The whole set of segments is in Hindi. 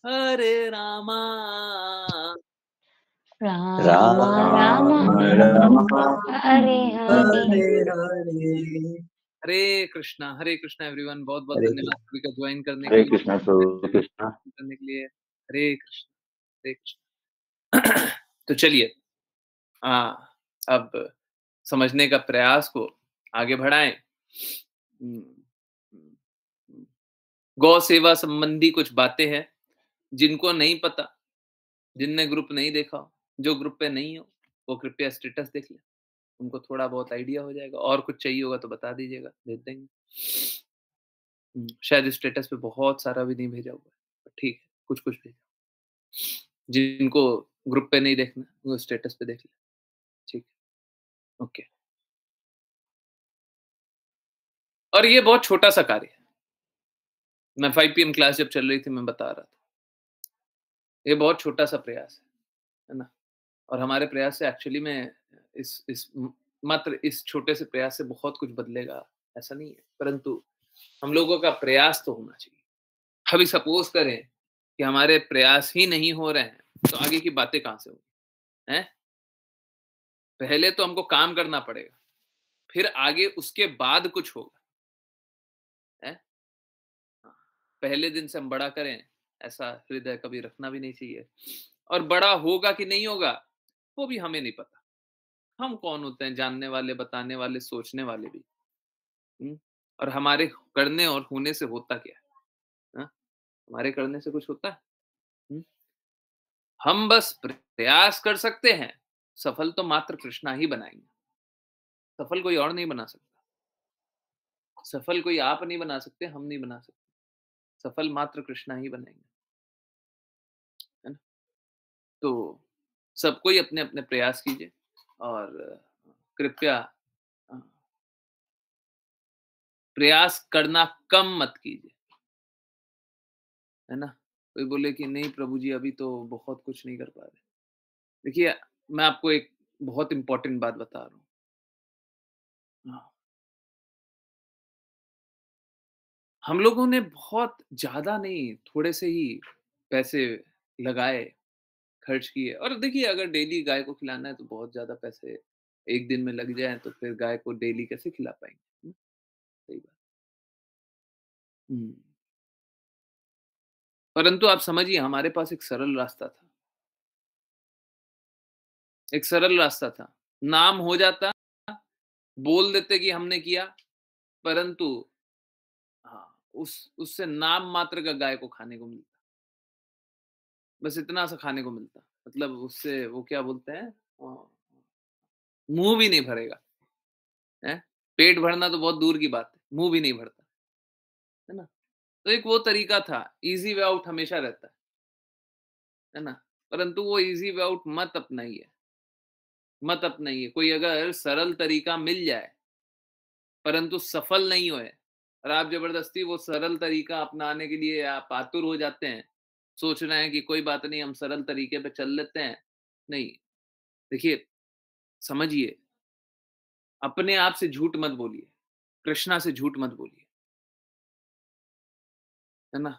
हरे रामा राम राम राम हरे हरे हरे हरे। हरे कृष्णा एवरीवन। बहुत बहुत हरे धन्यवाद सभी का ज्वाइन करने के हरे लिए, कृष्णा प्रभु कृष्णा। करने के लिए। हरे कृष्ण। तो चलिए अब समझने का प्रयास को आगे बढ़ाएं। गौ सेवा संबंधी कुछ बातें हैं जिनको नहीं पता, जिनने ग्रुप नहीं देखा हो, जो ग्रुप पे नहीं हो वो कृपया स्टेटस देख लें, उनको थोड़ा बहुत आइडिया हो जाएगा। और कुछ चाहिए होगा तो बता दीजिएगा, भेज देंगे। शायद स्टेटस पे बहुत सारा भी नहीं भेजा हुआ है, ठीक है, कुछ कुछ भेजा। जिनको ग्रुप पे नहीं देखना वो स्टेटस पे देख ले, ठीक है, ओके। और ये बहुत छोटा सा कार्य है। मैं 5 PM क्लास जब चल रही थी मैं बता रहा था, ये बहुत छोटा सा प्रयास है ना। और हमारे प्रयास से एक्चुअली में मात्र इस छोटे से प्रयास से बहुत कुछ बदलेगा ऐसा नहीं है, परंतु हम लोगों का प्रयास तो होना चाहिए। अभी सपोज करें कि हमारे प्रयास ही नहीं हो रहे हैं तो आगे की बातें कहां से होंगी हैं? पहले तो हमको काम करना पड़ेगा, फिर आगे उसके बाद कुछ होगा है? पहले दिन से हम बड़ा करें ऐसा हृदय कभी रखना भी नहीं चाहिए। और बड़ा होगा कि नहीं होगा वो भी हमें नहीं पता। हम कौन होते हैं जानने वाले, बताने वाले, सोचने वाले भी? और हमारे करने और होने से होता क्या है? हमारे करने से कुछ होता है? हुँ? हम बस प्रयास कर सकते हैं, सफल तो मात्र कृष्णा ही बनाएंगे। सफल कोई और नहीं बना सकता। सफल कोई आप नहीं बना सकते, हम नहीं बना सकते। सफल मात्र कृष्णा ही बनाएंगे, है ना। तो सब कोई अपने अपने प्रयास कीजिए और कृपया प्रयास करना कम मत कीजिए, है ना। कोई बोले कि नहीं प्रभु जी अभी तो बहुत कुछ नहीं कर पा रहे। देखिए मैं आपको एक बहुत इंपॉर्टेंट बात बता रहा हूँ। हम लोगों ने बहुत ज्यादा नहीं, थोड़े से ही पैसे लगाए, खर्च किए। और देखिए अगर डेली गाय को खिलाना है तो बहुत ज्यादा पैसे एक दिन में लग जाए तो फिर गाय को डेली कैसे खिला पाएंगे? सही बात। परंतु आप समझिए हमारे पास एक सरल रास्ता था, एक सरल रास्ता था। नाम हो जाता, बोल देते कि हमने किया, परंतु उससे नाम मात्र का गाय को खाने को मिलता, बस इतना सा खाने को मिलता। मतलब उससे वो क्या बोलते हैं, मुंह भी नहीं भरेगा है। पेट भरना तो बहुत दूर की बात है, मुंह भी नहीं भरता, है ना। तो एक वो तरीका था, इजी वे आउट हमेशा रहता है ना। परंतु वो इजी वे आउट मत अपनाइए, मत अपनाइए। कोई अगर सरल तरीका मिल जाए परंतु सफल नहीं होए और आप जबरदस्ती वो सरल तरीका अपनाने के लिए आप आतुर हो जाते हैं, सोच रहे हैं कि कोई बात नहीं हम सरल तरीके पे चल लेते हैं, नहीं। देखिए समझिए, अपने आप से झूठ मत बोलिए, कृष्णा से झूठ मत बोलिए, है ना।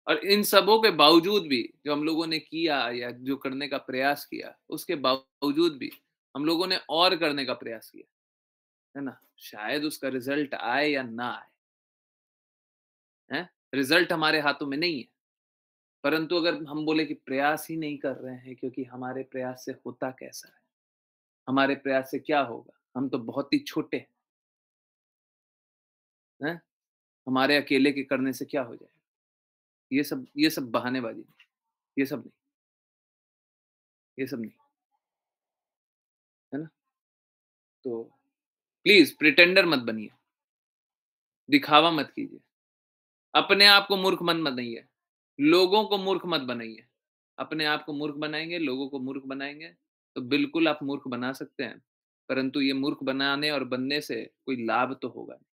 और इन सबों के बावजूद भी जो हम लोगों ने किया या जो करने का प्रयास किया, उसके बावजूद भी हम लोगों ने और करने का प्रयास किया, है ना। शायद उसका रिजल्ट आए या ना आए, है। रिजल्ट हमारे हाथों में नहीं है, परंतु अगर हम बोले कि प्रयास ही नहीं कर रहे हैं क्योंकि हमारे प्रयास से होता कैसा है, हमारे प्रयास से क्या होगा, हम तो बहुत ही छोटे हैं, हमारे अकेले के करने से क्या हो जाएगा? ये सब बहानेबाजी नहीं, ये सब नहीं, ये सब नहीं, है ना। तो प्लीज प्रिटेंडर मत बनिए, दिखावा मत कीजिए, अपने आप को मूर्ख मत बनाइए, लोगों को मूर्ख मत बनाइए। अपने आप को मूर्ख बनाएंगे, लोगों को मूर्ख बनाएंगे तो बिल्कुल आप मूर्ख बना सकते हैं, परंतु ये मूर्ख बनाने और बनने से कोई लाभ तो होगा नहीं,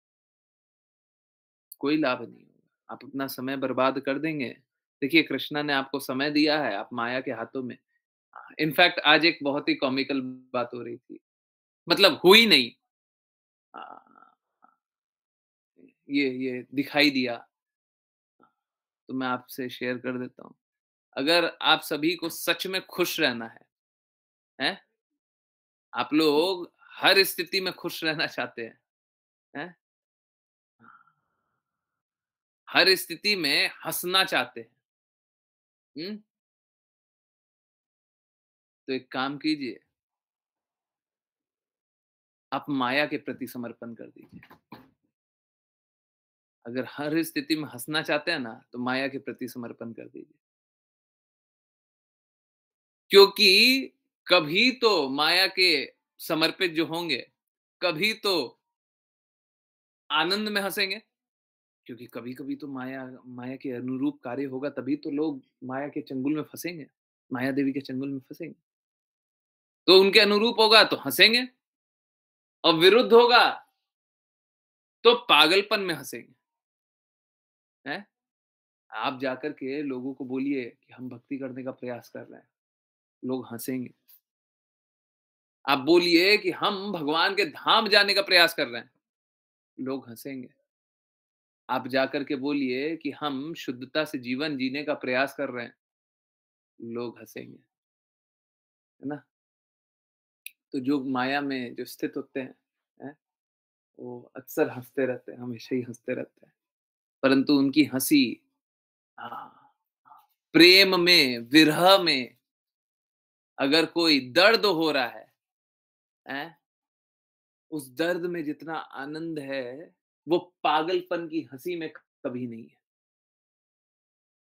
कोई लाभ नहीं होगा। आप अपना समय बर्बाद कर देंगे। देखिए कृष्णा ने आपको समय दिया है, आप माया के हाथों में। इनफैक्ट आज एक बहुत ही कॉमिकल बात हो रही थी, मतलब हुई नहीं, आ, ये दिखाई दिया, तो मैं आपसे शेयर कर देता हूँ। अगर आप सभी को सच में खुश रहना है? आप लोग हर स्थिति में खुश रहना चाहते हैं? हर स्थिति में हँसना चाहते हैं। हुँ? तो एक काम कीजिए, आप माया के प्रति समर्पण कर दीजिए। अगर हर स्थिति में हँसना चाहते हैं ना, तो माया के प्रति समर्पण कर दीजिए। क्योंकि कभी तो माया के समर्पित जो होंगे, कभी तो आनंद में हँसेंगे, क्योंकि कभी-कभी तो माया माया के अनुरूप कार्य होगा, तभी तो लोग माया के चंगुल में फँसेंगे, माया देवी के चंगुल में फँसेंगे। तो उनके अनुरूप होगा तो हँसेंगे और विरुद्ध होगा तो पागलपन में हँसेंगे, हैं? आप जाकर के लोगों को बोलिए कि हम भक्ति करने का प्रयास कर रहे हैं, लोग हँसेंगे। आप बोलिए कि हम भगवान के धाम जाने का प्रयास कर रहे हैं, लोग हँसेंगे। आप जाकर के बोलिए कि हम शुद्धता से जीवन जीने का प्रयास कर रहे हैं, लोग हँसेंगे, है ना? तो जो माया में जो स्थित होते हैं, वो अक्सर हँसते रहते हैं, हमेशा ही हँसते रहते हैं। परंतु उनकी हँसी हाँ, प्रेम में, विरह में अगर कोई दर्द हो रहा हैं? उस दर्द में जितना आनंद है, वो पागलपन की हँसी में कभी नहीं है।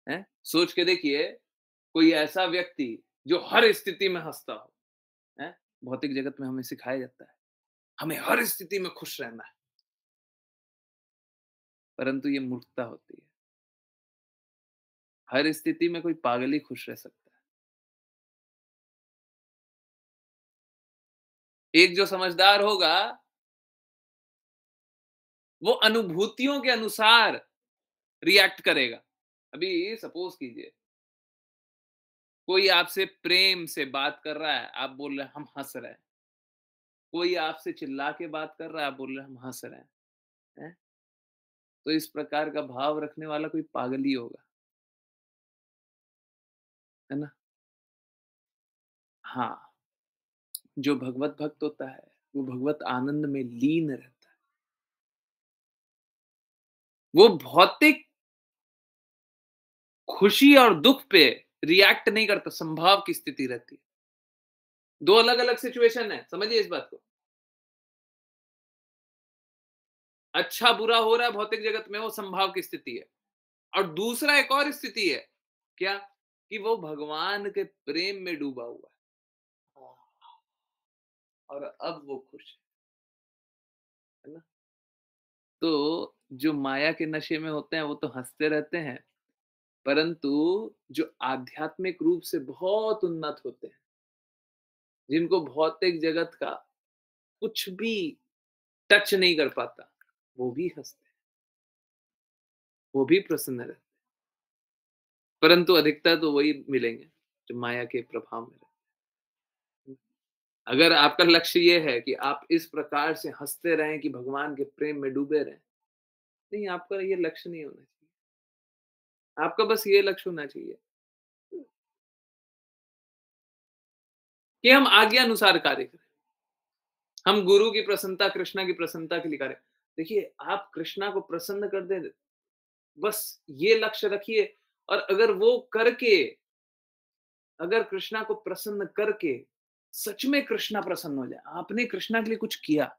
हैं? सोच के देखिए, कोई ऐसा व्यक्ति जो हर स्थिति में हँसता हो, हैं? भौतिक जगत में हमें सिखाया जाता है, हमें हर स्थिति में खुश रहना है, परंतु ये मूर्खता होती है। हर स्थिति में कोई पागल ही खुश रह सकता है। एक जो समझदार होगा, वो अनुभूतियों के अनुसार रिएक्ट करेगा। अभी सपोज़ कीजिए, कोई आपसे प्रेम से बात कर रहा है, आप बोल रहे हैं हम हँस रहे हैं। कोई आपसे चिल्ला के बात कर रहा है, आप बोल रहे हैं हम हँस रहे हैं। तो इस प्रकार का भाव रखने वाला कोई पागल ही होगा, है ना? हाँ, जो भगवत भक्त होता है, वो भगवत आनंद में लीन रहता है। वो भौतिक खुशी और दुःख पे रिएक्ट नहीं करता, संभाव की स्थिति रहती है। 2 अलग-अलग सिचुएशन है, समझिए इस बात को। अच्छा बुरा हो रहा है भौतिक जगत में, वो संभाव की स्थिति है। और दूसरा एक और स्थिति है, क्या? कि वो भगवान के प्रेम में डूबा हुआ है और अब वो खुश है ना? तो जो माया के नशे में होते हैं, वो तो हँसते रहते हैं, परंतु जो आध्यात्मिक रूप से बहुत उन्नत होते हैं, जिनको भौतिक जगत का कुछ भी टच नहीं कर पाता, वो भी हँसते हैं, वो भी प्रसन्न रहते हैं। परंतु अधिकतर तो वही मिलेंगे, जो माया के प्रभाव में रहते हैं। अगर आपका लक्ष्य ये है कि आप इस प्रकार से हँसते रहें कि भगवान के प्रेम में डूबे रहें, नहीं आपका ये लक्ष्य नहीं होना चाहिए। आपका बस ये लक्ष्य होना चाहिए कि हम आज्ञानुसार कार्य करें। हम गुरु की प्रसन्नता, कृष्णा की प्रसन्नता के लिए करें। देखिए, आप कृष्णा को प्रसन्न कर दें, बस ये लक्ष्य रखिए और अगर कृष्णा को प्रसन्न करके सच में कृष्णा प्रसन्न हो जाए, आपने कृष्णा के लिए कुछ किया,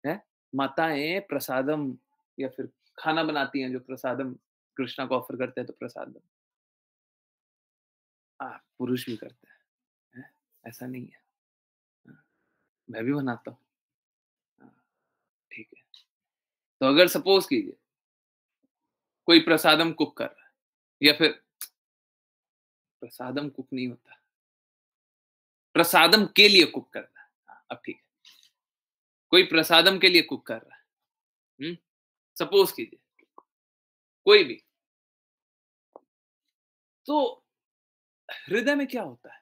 है? माताएँ प्रसादम या फिर खाना बनाती हैं जो प्रसादम कृष्णा को ऑफ़र करते हैं तो प्रसादम। पुरुष भी करते हैं, ऐसा नहीं है। हाँ, मैं भी बनाता हूँ। हाँ, ठीक है। तो अगर सपोज़ कीजिए कोई प्रसादम कुक कर रहा है या फिर प्रसादम कुक नहीं होता, प्रसादम के लिए कुक करता है। हाँ, अब ठीक है। कोई प्रसादम के लिए कुक कर रहा है। हुँ? सपोज़ कीजिए कोई भी। तो हृदय में क्या होता है?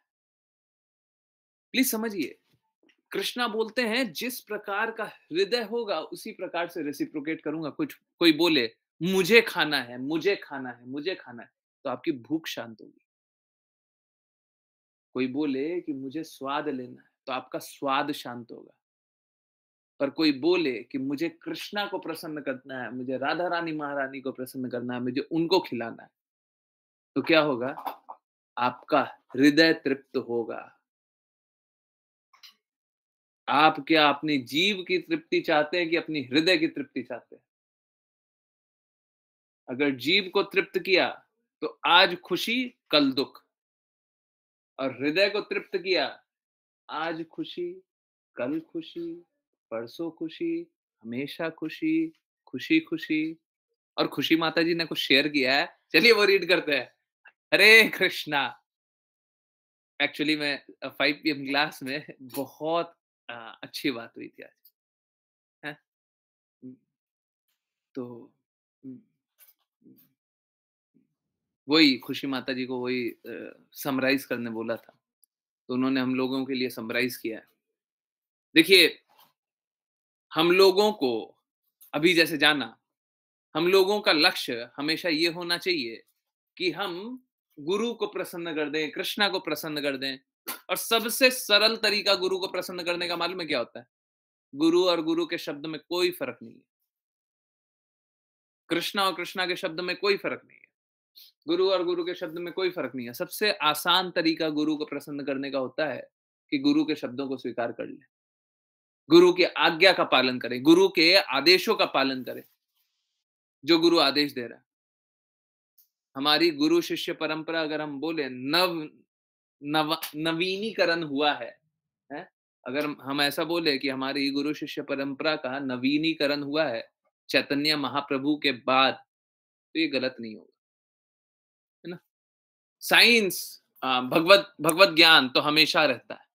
प्लीज़ समझिए। कृष्णा बोलते हैं जिस प्रकार का हृदय होगा उसी प्रकार से रेसिप्रोकेट करूँगा। कुछ कोई बोले मुझे खाना है, मुझे खाना है, मुझे खाना है, तो आपकी भूख शांत होगी। कोई बोले कि मुझे स्वाद लेना है, तो आपका स्वाद शांत होगा। पर कोई बोले कि मुझे कृष्णा को प्रसन्न करना है, मुझे राधा रानी महारानी को प्रसन्न करना है, मुझे उनको खिलाना है, तो क्या होगा? आपका हृदय तृप्त होगा। आप क्या अपनी जीभ की तृप्ति चाहते हैं कि अपनी हृदय की तृप्ति चाहते हैं? अगर जीभ को तृप्त किया, तो आज खुशी, कल दुःख, और हृदय को तृप्त किया, आज खुशी, कल खुशी, परसों खुशी, हमेशा खुशी, खुशी-खुशी। और खुशी माता जी ने कुछ शेयर किया है, चलिए वो रीड करते हैं। हरे कृष्णा। एक्चुअली मैं 5 पीएम क्लास में बहुत अच्छी बात हुई थी आज, हैं? हुँ, तो हुँ, वही खुशी माता जी को वही समराइज़ करने बोला था, तो उन्होंने हम लोगों के लिए समराइज़ किया है। देखिए, हम लोगों को अभी जैसे जाना, हम लोगों का लक्ष्य हमेशा ये होना चाहिए कि हम गुरु को प्रसन्न कर दें, कृष्णा को प्रसन्न कर दें। और सबसे सरल तरीका गुरु को प्रसन्न करने का मालूम है क्या होता है? गुरु और गुरु के शब्द में कोई फ़र्क नहीं है। कृष्णा और कृष्णा के शब्द में कोई फ़र्क नहीं है। गुरु और गुरु के शब्द में कोई फ़र्क नहीं है। सबसे आसान तरीका गुरु को प्रसन्न करने का होता है कि गुरु के शब्दों को स्वीकार कर लें। गुरु की आज्ञा का पालन करें, गुरु के आदेशों का पालन करें, जो गुरु आदेश दे रहा है। हमारी गुरु शिष्य परंपरा अगर हम बोले नवीनीकरण हुआ है, हैं? अगर हम ऐसा बोले कि हमारी गुरु शिष्य परंपरा का नवीनीकरण हुआ है चैतन्य महाप्रभु के बाद, तो ये गलत नहीं होगा, है ना? साइंस, भगवत भगवत ज्ञान तो हमेशा रहता है,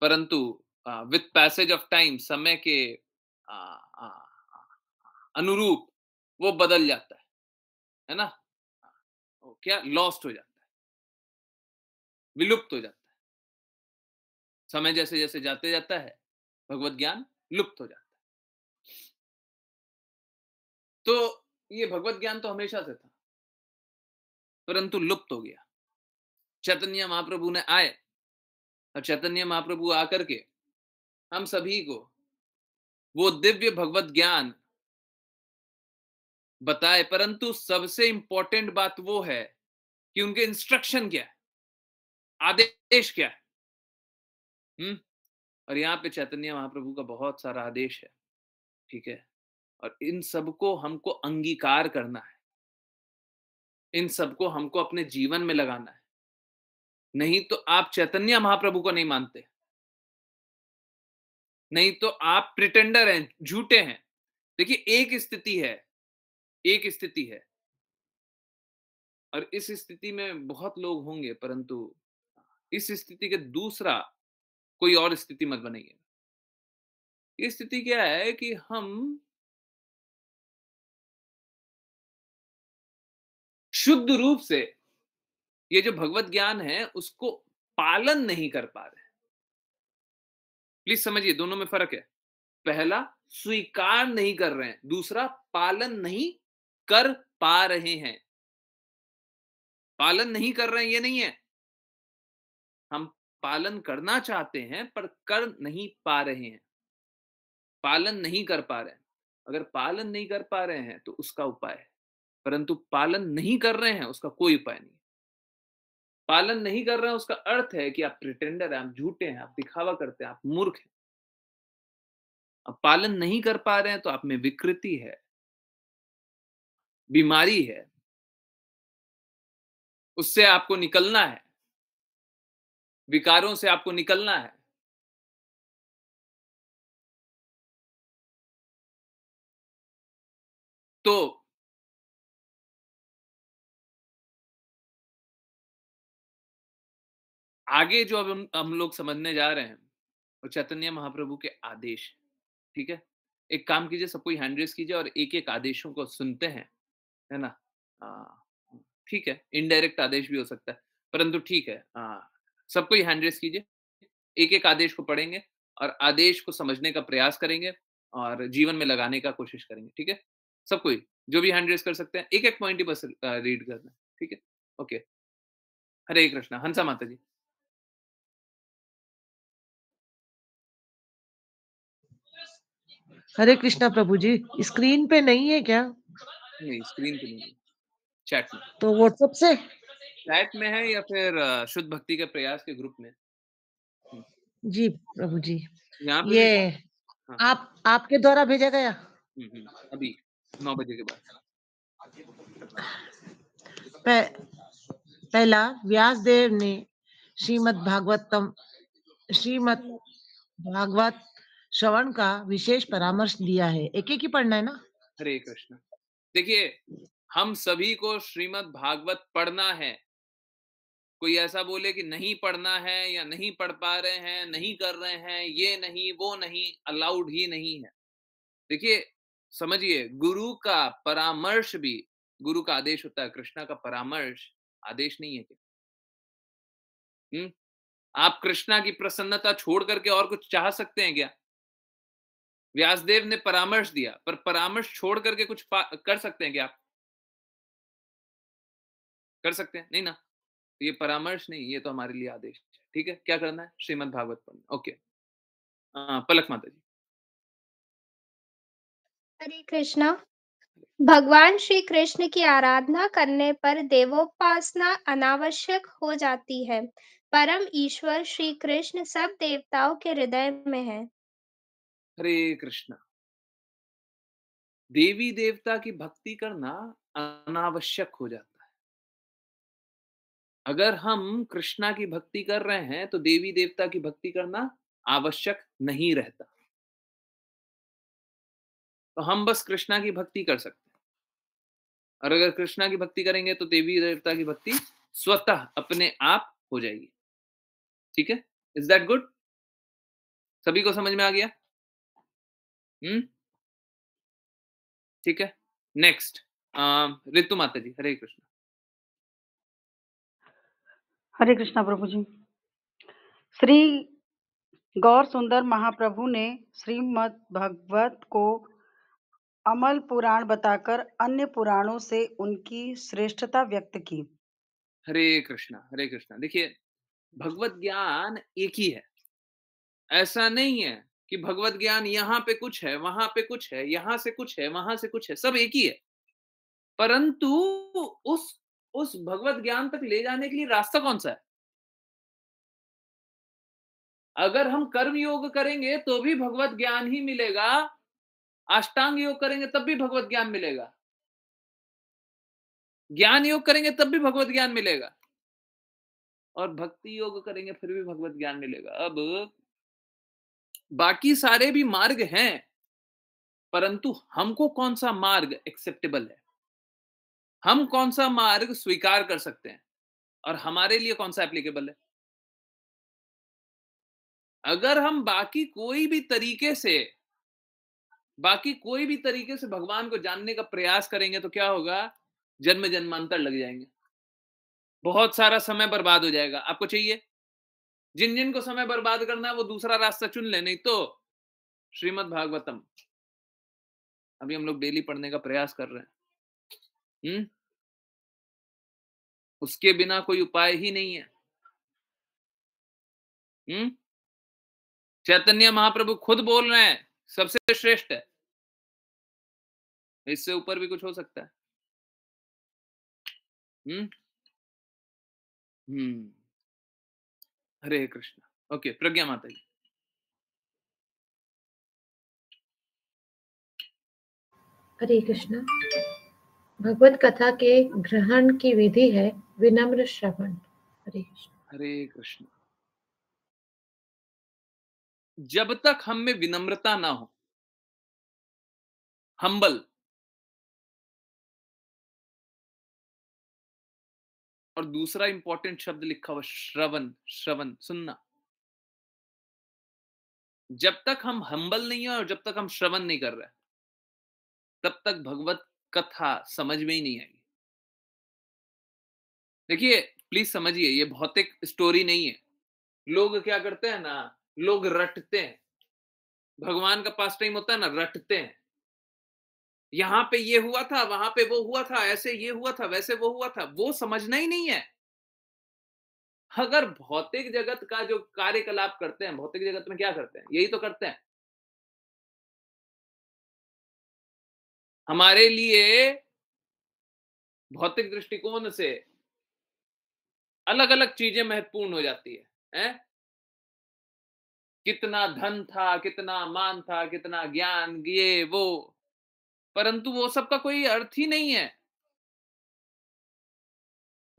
परंतु विथ पैसेज ऑफ टाइम, समय के अ, अ, अनुरूप वो बदल जाता है ना? वो क्या लॉस्ट हो जाता है, विलुप्त हो जाता है। समय जैसे-जैसे जाते जाता है, भगवत ज्ञान लुप्त हो जाता है। तो ये भगवत ज्ञान तो हमेशा से था, परंतु लुप्त हो गया। चैतन्य महाप्रभु ने आए, और चैतन्य महाप्रभु आकर के हम सभी को वो दिव्य भगवत ज्ञान बताए, परंतु सबसे इंपॉर्टेंट बात वो है कि उनके इंस्ट्रक्शन क्या है, आदेश क्या है। और यहाँ पे चैतन्य महाप्रभु का बहुत सारा आदेश है, ठीक है? और इन सबको हमको अंगीकार करना है, इन सबको हमको अपने जीवन में लगाना है। नहीं तो आप चैतन्य महाप्रभु को नहीं मानते, नहीं तो आप प्रिटेंडर हैं, झूठे हैं। देखिए, एक स्थिति है, और इस स्थिति में बहुत लोग होंगे, परंतु इस स्थिति के दूसरा कोई और स्थिति मत बनाइए। ये स्थिति क्या है कि हम शुद्ध रूप से ये जो भगवत ज्ञान है उसको पालन नहीं कर पा रहे। प्लीज समझिए, दोनों में फर्क है। पहला, स्वीकार नहीं कर रहे हैं, दूसरा पालन नहीं कर पा रहे हैं। पालन नहीं कर रहे हैं ये नहीं है, हम पालन करना चाहते हैं पर कर नहीं पा रहे हैं, पालन नहीं कर पा रहे हैं। अगर पालन नहीं कर पा रहे हैं तो उसका उपाय है, परंतु पालन नहीं कर रहे हैं उसका कोई उपाय नहीं। पालन नहीं कर रहे हैं उसका अर्थ है कि आप प्रिटेंडर हैं, आप झूठे हैं, आप दिखावा करते हैं, आप मूर्ख हैं। अब पालन नहीं कर पा रहे हैं तो आप में विकृति है, बीमारी है, उससे आपको निकलना है, विकारों से आपको निकलना है। तो आगे जो अब हम लोग समझने जा रहे हैं, वो चैतन्य महाप्रभु के आदेश, ठीक है? एक काम कीजिए, सब कोई हैंड रेज़ कीजिए और एक-एक आदेशों को सुनते हैं, है ना? ठीक है, इनडायरेक्ट आदेश भी हो सकता है, परंतु ठीक है, सब कोई हैंड रेज़ कीजिए, एक-एक आदेश को पढ़ेंगे और आदेश को समझने का प्रयास करेंगे और जीवन में लगाने का कोशिश करेंगे, ठीक है? सब कोई, जो भी हैंड रेज़ कर सकते हैं, एक-एक पॉइंट ही बस रीड करना है, ठीक है? ओके। हरे कृष्णा, हंसा माता जी। हरे कृष्णा प्रभु जी, स्क्रीन पे नहीं है क्या? नहीं, स्क्रीन पे नहीं है, चैट में। तो व्हाट्सएप से? चैट में है या फिर शुद्ध भक्ति के प्रयास के ग्रुप में? हुँ, जी, प्रभु जी। यहाँ पे भी ये हाँ, आपके द्वारा भेजा गया? अभी 9 बजे के बाद। पहला व्यासदेव ने श्रीमद् भागवत श्रवण का विशेष परामर्श दिया है। एक-एक ही पढ़ना है ना? हरे कृष्ण। देखिए, हम सभी को श्रीमद् भागवत पढ़ना है। कोई ऐसा बोले कि नहीं पढ़ना है या नहीं पढ़ पा रहे हैं, नहीं कर रहे हैं, ये नहीं, वो नहीं, अलाउड ही नहीं है। देखिए, समझिए, गुरु का परामर्श भी गुरु का आदेश होता है, कृष्णा का परामर्श आदेश नहीं है क्या? आप कृष्णा की प्रसन्नता छोड़ करके और कुछ चाह सकते हैं क्या? व्यासदेव ने परामर्श दिया, पर परामर्श छोड़ करके कुछ कर सकते हैं क्या आप? कर सकते हैं? नहीं ना। ये परामर्श नहीं, ये तो हमारे लिए आदेश है। ठीक है? क्या करना है? श्रीमद् भागवत पढ़ना। ओके। पलक माता जी। हरे कृष्णा। भगवान श्री कृष्ण की आराधना करने पर देवोपासना अनावश्यक हो जाती है। परम ईश्वर श्री कृष्ण सब देवताओं के हृदय में है। हरे कृष्णा। देवी देवता की भक्ति करना अनावश्यक हो जाता है। अगर हम कृष्णा की भक्ति कर रहे हैं तो देवी देवता की भक्ति करना आवश्यक नहीं रहता। तो हम बस कृष्णा की भक्ति कर सकते हैं, और अगर कृष्णा की भक्ति करेंगे तो देवी देवता की भक्ति स्वतः अपने आप हो जाएगी। ठीक है? Is that good? सभी को समझ में आ गया? ठीक है। नेक्स्ट ऋतु माता जी। हरे कृष्ण। हरे कृष्णा प्रभु जी। श्री गौर सुंदर महाप्रभु ने श्रीमद् भागवत को अमल पुराण बताकर अन्य पुराणों से उनकी श्रेष्ठता व्यक्त की। हरे कृष्णा। हरे कृष्णा। देखिए, भगवत ज्ञान एक ही है। ऐसा नहीं है कि भगवत ज्ञान यहाँ पे कुछ है, वहां पे कुछ है, यहां से कुछ है, वहां से कुछ है, सब एक ही है। परंतु उस उस भगवत ज्ञान तक ले जाने के लिए रास्ता कौन सा है? अगर हम कर्म योग करेंगे तो भी भगवत ज्ञान ही मिलेगा, अष्टांग योग करेंगे तब भी भगवत ज्ञान मिलेगा, ज्ञान योग करेंगे तब भी भगवत ज्ञान मिलेगा, और भक्ति योग करेंगे फिर भी भगवत ज्ञान मिलेगा। अब बाकी सारे भी मार्ग हैं, परंतु हमको कौन सा मार्ग एक्सेप्टेबल है, हम कौन सा मार्ग स्वीकार कर सकते हैं, और हमारे लिए कौन सा एप्लीकेबल है। अगर हम बाकी कोई भी तरीके से भगवान को जानने का प्रयास करेंगे तो क्या होगा? जन्म जन्मांतर लग जाएंगे, बहुत सारा समय बर्बाद हो जाएगा। आपको चाहिए? जिन जिन को समय बर्बाद करना है वो दूसरा रास्ता चुन ले, नहीं तो श्रीमद् भागवतम अभी हम लोग डेली पढ़ने का प्रयास कर रहे हैं। उसके बिना कोई उपाय ही नहीं है। चैतन्य महाप्रभु खुद बोल रहे हैं सबसे श्रेष्ठ है, इससे ऊपर भी कुछ हो सकता है? हरे कृष्णा। ओके, प्रज्ञा माता जी। हरे कृष्णा। भगवत कथा के ग्रहण की विधि है विनम्र श्रवण। हरे कृष्ण। हरे कृष्ण। जब तक हम में विनम्रता ना हो, हम्बल, और दूसरा इंपॉर्टेंट शब्द लिखा हुआ श्रवण, श्रवण सुनना, जब तक हम हम्बल नहीं है और जब तक हम श्रवण नहीं कर रहे तब तक भगवत कथा समझ में ही नहीं आएगी। देखिए, प्लीज समझिए, ये भौतिक स्टोरी नहीं है। लोग क्या करते हैं ना, लोग रटते हैं। भगवान का पास टाइम होता है ना, रटते हैं। यहां पे ये हुआ था, वहां पे वो हुआ था, ऐसे ये हुआ था, वैसे वो हुआ था, वो समझना ही नहीं है। अगर भौतिक जगत का जो कार्यकलाप करते हैं, भौतिक जगत में क्या करते हैं? यही तो करते हैं। हमारे लिए भौतिक दृष्टिकोण से अलग अलग चीजें महत्वपूर्ण हो जाती है? कितना धन था, कितना मान था, कितना ज्ञान, ये वो, परंतु वो सब का कोई अर्थ ही नहीं है।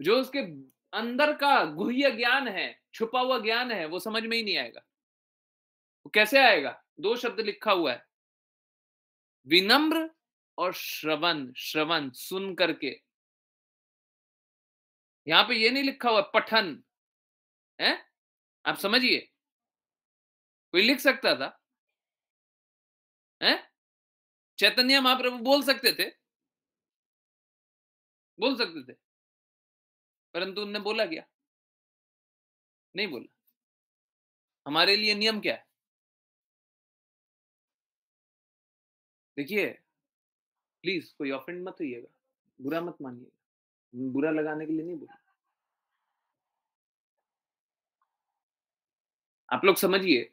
जो उसके अंदर का गुह्य ज्ञान है, छुपा हुआ ज्ञान है, वो समझ में ही नहीं आएगा। वो कैसे आएगा? 2 शब्द लिखा हुआ है, विनम्र और श्रवण। श्रवण सुन करके। यहां पे ये नहीं लिखा हुआ पठन है, आप समझिए। कोई लिख सकता था है? चैतन्य महाप्रभु बोल सकते थे, बोल सकते थे, परंतु उनने बोला क्या? नहीं बोला। हमारे लिए नियम क्या है? देखिए, प्लीज कोई ऑफेंड मत होइएगा, बुरा मत मानिएगा, बुरा लगाने के लिए नहीं बोला। आप लोग समझिए,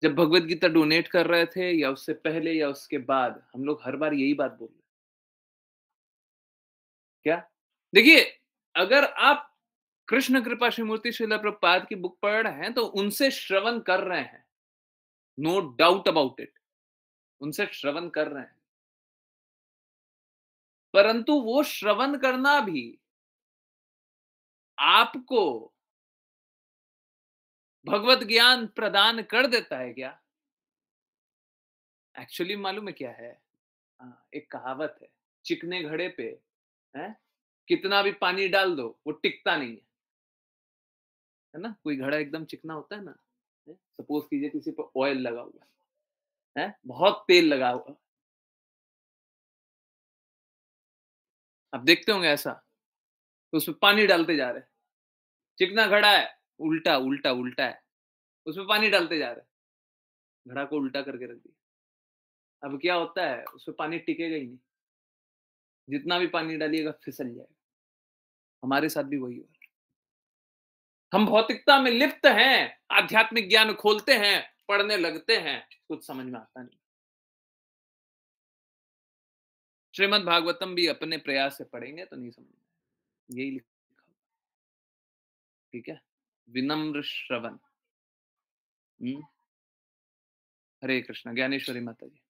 जब भगवत गीता डोनेट कर रहे थे या उससे पहले या उसके बाद, हम लोग हर बार यही बात बोल रहे हैं। क्या? देखिए, अगर आप कृष्ण कृपा श्रीमूर्ति श्रील प्रभुपाद की बुक पढ़ रहे हैं तो उनसे श्रवण कर रहे हैं, नो डाउट अबाउट इट, उनसे श्रवण कर रहे हैं, परंतु वो श्रवण करना भी आपको भगवत ज्ञान प्रदान कर देता है क्या? एक्चुअली मालूम है क्या है? एक कहावत है, चिकने घड़े पे है कितना भी पानी डाल दो वो टिकता नहीं है ना? कोई घड़ा एकदम चिकना होता है ना, सपोज कीजिए किसी पर ऑयल लगा हुआ है, बहुत तेल लगा हुआ, आप देखते होंगे ऐसा, तो उसमें पानी डालते जा रहे हैं, चिकना घड़ा है, उल्टा उल्टा उल्टा है, उसमें पानी डालते जा रहे हैं, घड़ा को उल्टा करके रख दिया। अब क्या होता है, उसमें पानी टिकेगा ही नहीं, जितना भी पानी डालिएगा फिसल जाएगा। हमारे साथ भी वही हो रहा है। हम भौतिकता में लिप्त हैं, आध्यात्मिक ज्ञान खोलते हैं, पढ़ने लगते हैं, कुछ समझ में आता नहीं। श्रीमद् भागवतम भी अपने प्रयास से पढ़ेंगे तो नहीं समझ में, यही लिखा, ठीक है? विनम्र श्रवण। हरे कृष्ण। ज्ञानेश्वरी माता जी।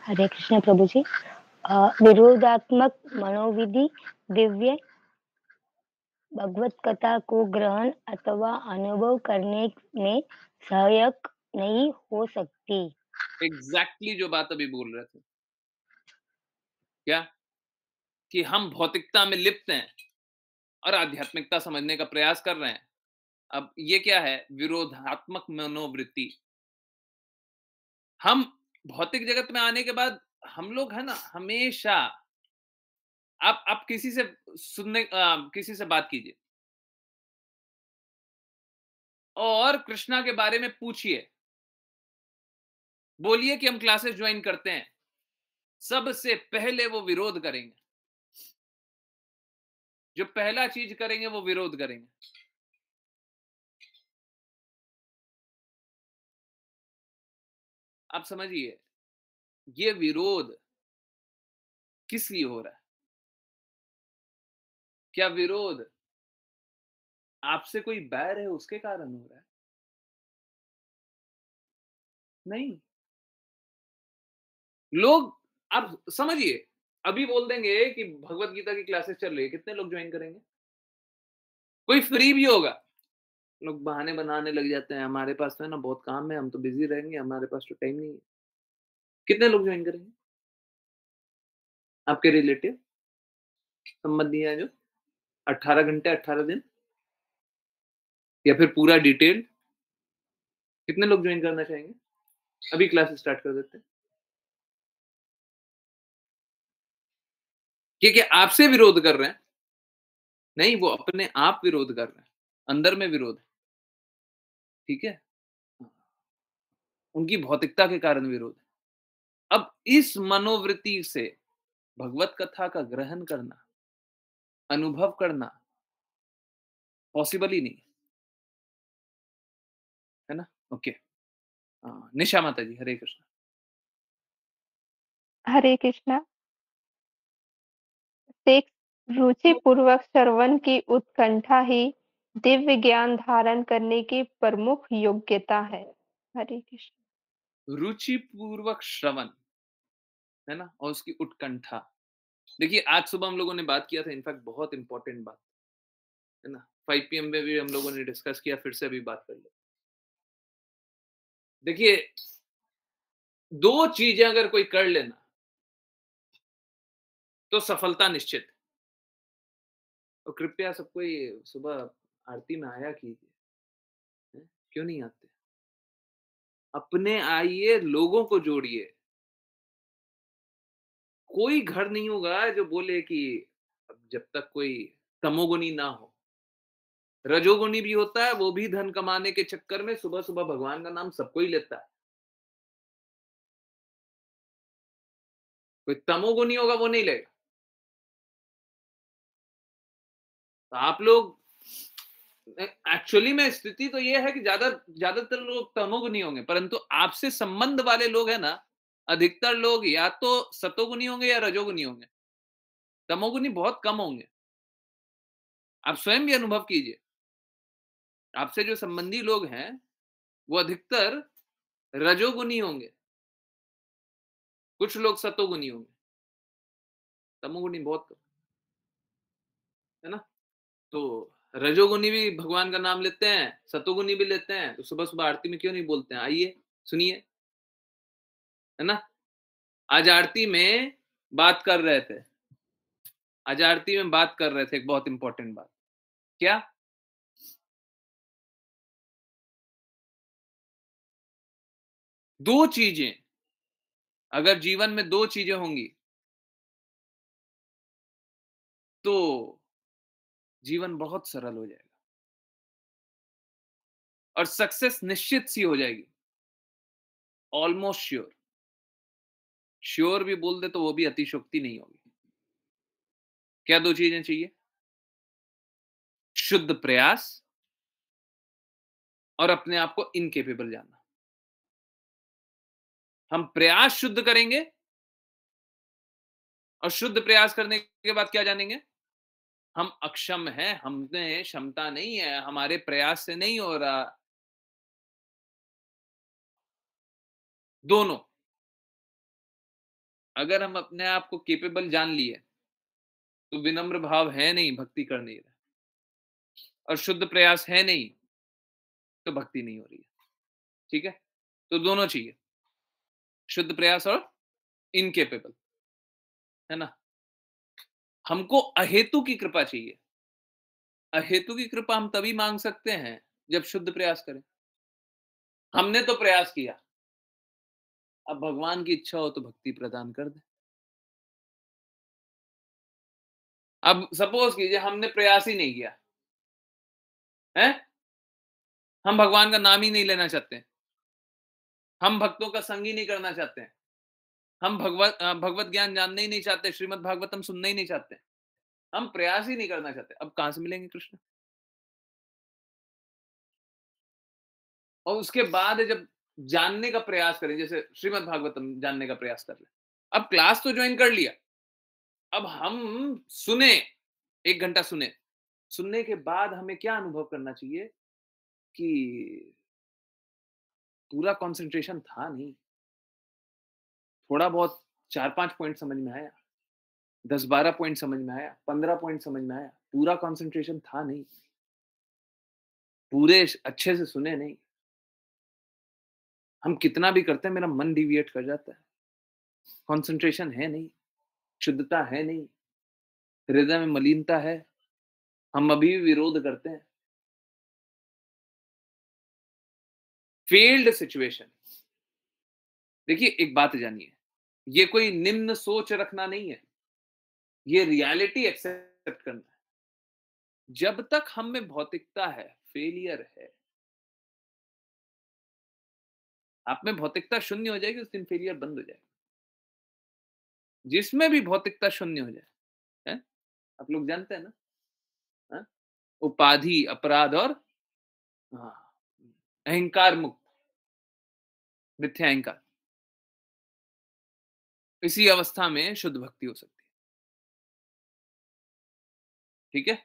हरे कृष्ण प्रभु जी। विरोधात्मक मनोविधि दिव्य भगवत कथा को ग्रहण अथवा अनुभव करने में सहायक नहीं हो सकती। एग्जैक्टली जो बात अभी बोल रहे थे, क्या कि हम भौतिकता में लिप्त हैं और आध्यात्मिकता समझने का प्रयास कर रहे हैं। अब ये क्या है? विरोधात्मक मनोवृत्ति। हम भौतिक जगत में आने के बाद हम लोग है ना, हमेशा आप किसी से सुनने किसी से बात कीजिए और कृष्णा के बारे में पूछिए, बोलिए कि हम क्लासेस ज्वाइन करते हैं, सबसे पहले वो विरोध करेंगे। जो पहला चीज करेंगे वो विरोध करेंगे। आप समझिए, ये विरोध किस लिए हो रहा है? क्या विरोध आपसे कोई बैर है उसके कारण हो रहा है? नहीं। लोग, आप समझिए, अभी बोल देंगे कि भगवत गीता की क्लासेस चल रही है, कितने लोग ज्वाइन करेंगे? कोई फ्री भी होगा, लोग बहाने बनाने लग जाते हैं, हमारे पास तो है ना बहुत काम है, हम तो बिजी रहेंगे, हमारे पास तो टाइम नहीं है। कितने लोग ज्वाइन करेंगे? आपके रिलेटिव संबंधी है जो 18 घंटे 18 दिन, या फिर पूरा डिटेल, कितने लोग ज्वाइन करना चाहेंगे? अभी क्लास स्टार्ट कर देते हैं। क्योंकि आपसे विरोध कर रहे हैं, नहीं, वो अपने आप विरोध कर रहे हैं, अंदर में विरोध है, ठीक है? उनकी भौतिकता के कारण विरोध है। अब इस मनोवृत्ति से भगवत कथा का ग्रहण करना, अनुभव करना पॉसिबल ही नहीं है ना? ओके। निशा माता जी, हरे कृष्ण। हरे कृष्णा। 6 रुचि पूर्वक श्रवण की उत्कंठा ही दिव्य ज्ञान धारण करने की प्रमुख योग्यता है। हरे कृष्ण। रुचि पूर्वक श्रवण, है ना, और उसकी उत्कंठा। देखिए आज सुबह हम लोगों ने बात किया था, इनफैक्ट बहुत इंपॉर्टेंट बात, है ना, 5 PM में भी हम लोगों ने डिस्कस किया, फिर से अभी बात कर ले। देखिए 2 चीजें अगर कोई कर लेना तो सफलता निश्चित है। और कृपया सब कोई सुबह आरती में आया कीजिए, क्यों नहीं आते? अपने आइए, लोगों को जोड़िए। कोई घर नहीं होगा जो बोले कि जब तक कोई तमोगुनी ना हो। रजोगुनी भी होता है, वो भी धन कमाने के चक्कर में सुबह सुबह भगवान का नाम सबको ही लेता है। कोई तमोगुनी होगा वो नहीं लेगा। तो आप लोग, एक्चुअली में स्थिति तो ये है कि ज्यादातर लोग तमोगुनी होंगे, परंतु आपसे संबंध वाले लोग है ना, अधिकतर लोग या तो सतोगुनी होंगे या रजोगुनी होंगे। तमोगुनी बहुत कम होंगे। आप स्वयं भी अनुभव कीजिए, आपसे जो संबंधी लोग हैं वो अधिकतर रजोगुनी होंगे, कुछ लोग सतोगुनी होंगे, तमोगुनी बहुत कम, है ना। तो रजोगुनी भी भगवान का नाम लेते हैं, सतोगुनी भी लेते हैं, तो सुबह सुबह आरती में क्यों नहीं बोलते हैं? आइए सुनिए, है ना। आज आरती में बात कर रहे थे, आज आरती में बात कर रहे थे एक बहुत इंपॉर्टेंट बात। क्या? दो चीजें, अगर जीवन में 2 चीजें होंगी तो जीवन बहुत सरल हो जाएगा और सक्सेस निश्चित सी हो जाएगी, ऑलमोस्ट श्योर। श्योर भी बोल दे तो वो भी अतिशोक्ति नहीं होगी। क्या 2 चीजें चाहिए? शुद्ध प्रयास और अपने आप को इनकेपेबल जानना। हम प्रयास शुद्ध करेंगे और शुद्ध प्रयास करने के बाद क्या जानेंगे? हम अक्षम हैं, हमने क्षमता नहीं है, हमारे प्रयास से नहीं हो रहा। दोनों, अगर हम अपने आप को केपेबल जान लिए तो विनम्र भाव है नहीं, भक्ति कर नहीं रहा, और शुद्ध प्रयास है नहीं तो भक्ति नहीं हो रही है। ठीक है, तो दोनों चाहिए, शुद्ध प्रयास और इनकेपेबल, है ना। हमको अहेतु की कृपा चाहिए। अहेतु की कृपा हम तभी मांग सकते हैं जब शुद्ध प्रयास करें। हमने तो प्रयास किया, अब भगवान की इच्छा हो तो भक्ति प्रदान कर दे। अब सपोज कीजिए हमने प्रयास ही नहीं किया है, हम भगवान का नाम ही नहीं लेना चाहते, हम भक्तों का संग ही नहीं करना चाहते हैं, हम भगवत ज्ञान जानना ही नहीं चाहते, श्रीमद् भागवतम सुनना ही नहीं चाहते, हम प्रयास ही नहीं करना चाहते, अब कहां से मिलेंगे कृष्ण? और उसके बाद जब जानने का प्रयास करें, जैसे श्रीमद् भागवतम जानने का प्रयास कर ले, अब क्लास तो ज्वाइन कर लिया, अब हम सुने, 1 घंटा सुने, सुनने के बाद हमें क्या अनुभव करना चाहिए कि पूरा कंसंट्रेशन था नहीं, थोड़ा बहुत 4-5 पॉइंट समझ में आया, 10-12 पॉइंट समझ में आया, 15 पॉइंट समझ में आया, पूरा कंसंट्रेशन था नहीं, पूरे अच्छे से सुने नहीं। हम कितना भी करते हैं, मेरा मन डिविएट कर जाता है, कंसंट्रेशन है नहीं, शुद्धता है नहीं, हृदय में मलिनता है, हम अभी भी विरोध करते हैं। Failed situation. देखिए एक बात जानिए, ये कोई निम्न सोच रखना नहीं है, ये रियलिटी एक्सेप्ट करना है। जब तक हम में भौतिकता है, फेलियर है। आप में भौतिकता शून्य हो जाएगी, उस दिन फेलियर बंद हो जाएगा। जिसमें भी भौतिकता शून्य हो जाए, है? आप लोग जानते हैं ना, है? उपाधि, अपराध और अहंकार मुक्त, मिथ्या अहंकार, इसी अवस्था में शुद्ध भक्ति हो सकती है। ठीक है,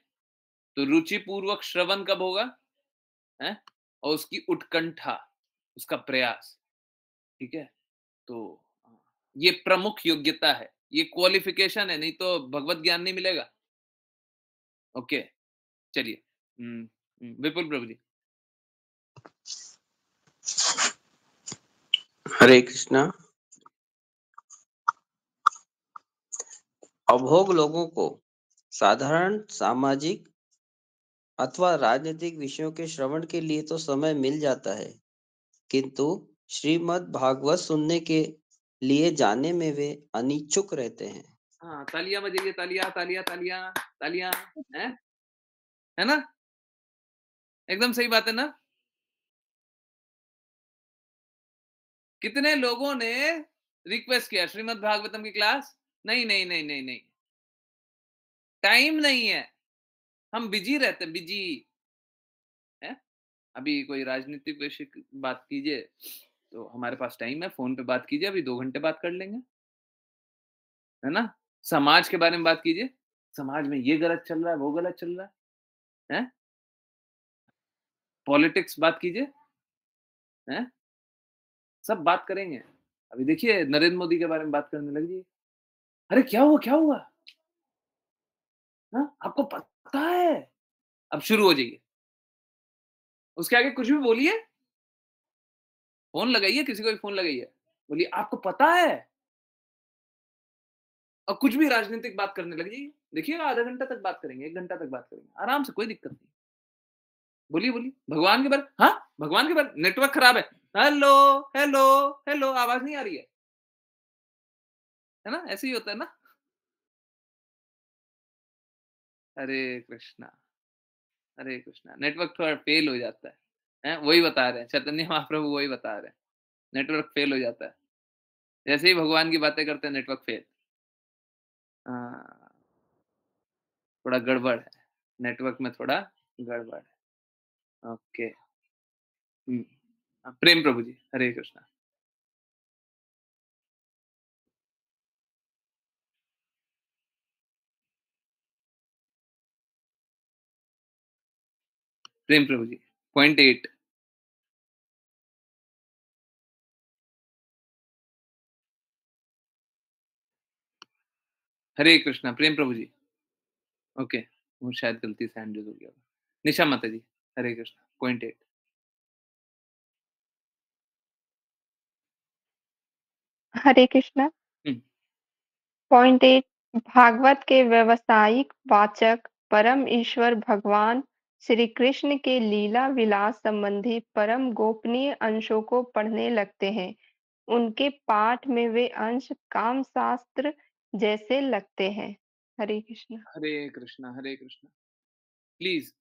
तो रुचि पूर्वक श्रवण कब होगा है, और उसकी उत्कंठा, उसका प्रयास। ठीक है, तो ये प्रमुख योग्यता है, ये क्वालिफिकेशन है, नहीं तो भगवत ज्ञान नहीं मिलेगा। ओके, चलिए विपुल प्रभु जी। हरे कृष्णा। अभोग लोगों को साधारण सामाजिक अथवा राजनीतिक विषयों के श्रवण के लिए तो समय मिल जाता है, किंतु श्रीमद् भागवत सुनने के लिए जाने में वे अनिच्छुक रहते हैं। हाँ, तालियां बजाइए, तालियां तालियां तालियां तालियां, है ना? एकदम सही बात है ना? कितने लोगों ने रिक्वेस्ट किया श्रीमद् भागवतम की क्लास? नहीं नहीं नहीं नहीं नहीं, टाइम नहीं है, हम बिजी रहते हैं, बिजी है। अभी कोई राजनीतिक विषय की बात कीजिए तो हमारे पास टाइम है, फोन पे बात कीजिए, अभी 2 घंटे बात कर लेंगे, है ना? समाज के बारे में बात कीजिए, समाज में ये गलत चल रहा है, वो गलत चल रहा है? पॉलिटिक्स बात कीजिए, हैं? सब बात करेंगे। अभी देखिए नरेंद्र मोदी के बारे में बात करने लग जाइए, अरे क्या हुआ क्या हुआ, हाँ? आपको पता है? अब शुरू हो जाइए, उसके आगे कुछ भी बोलिए, फोन लगाइए, किसी को भी फोन लगाइए, बोलिए आपको पता है, और कुछ भी राजनीतिक बात करने लग जाइए। देखिएगा आधा घंटा तक बात करेंगे, 1 घंटा तक बात करेंगे आराम से, कोई दिक्कत नहीं। बोलिए बोलिए भगवान के बारे, हाँ भगवान के बारे, नेटवर्क खराब है, हेलो हेलो हेलो, आवाज नहीं आ रही है ना? ऐसे ही होता है ना। हरे कृष्णा, हरे कृष्णा। नेटवर्क थोड़ा फेल हो जाता है, वही बता रहे हैं चैतन्य महाप्रभु, वही बता रहे हैं, नेटवर्क फेल हो जाता है, जैसे ही भगवान की बातें करते हैं नेटवर्क फेल। थोड़ा गड़बड़ है, नेटवर्क में थोड़ा गड़बड़ है। ओके, प्रेम प्रभु जी, हरे कृष्णा। प्रेम प्रभु जी, पॉइंट 8। हरे कृष्णा, प्रेम प्रभु जी। ओके, वो शायद गलती से हैंड हो गया। निशा माता जी, हरे कृष्णा, पॉइंट 8। हरे कृष्णा। पॉइंट 8, भागवत के व्यवसायिक वाचक परम ईश्वर भगवान श्री कृष्ण के लीला विलास संबंधी परम गोपनीय अंशों को पढ़ने लगते हैं। उनके पाठ में वे अंश काम शास्त्र जैसे लगते हैं। हरे कृष्णा। हरे कृष्णा, हरे कृष्णा। प्लीज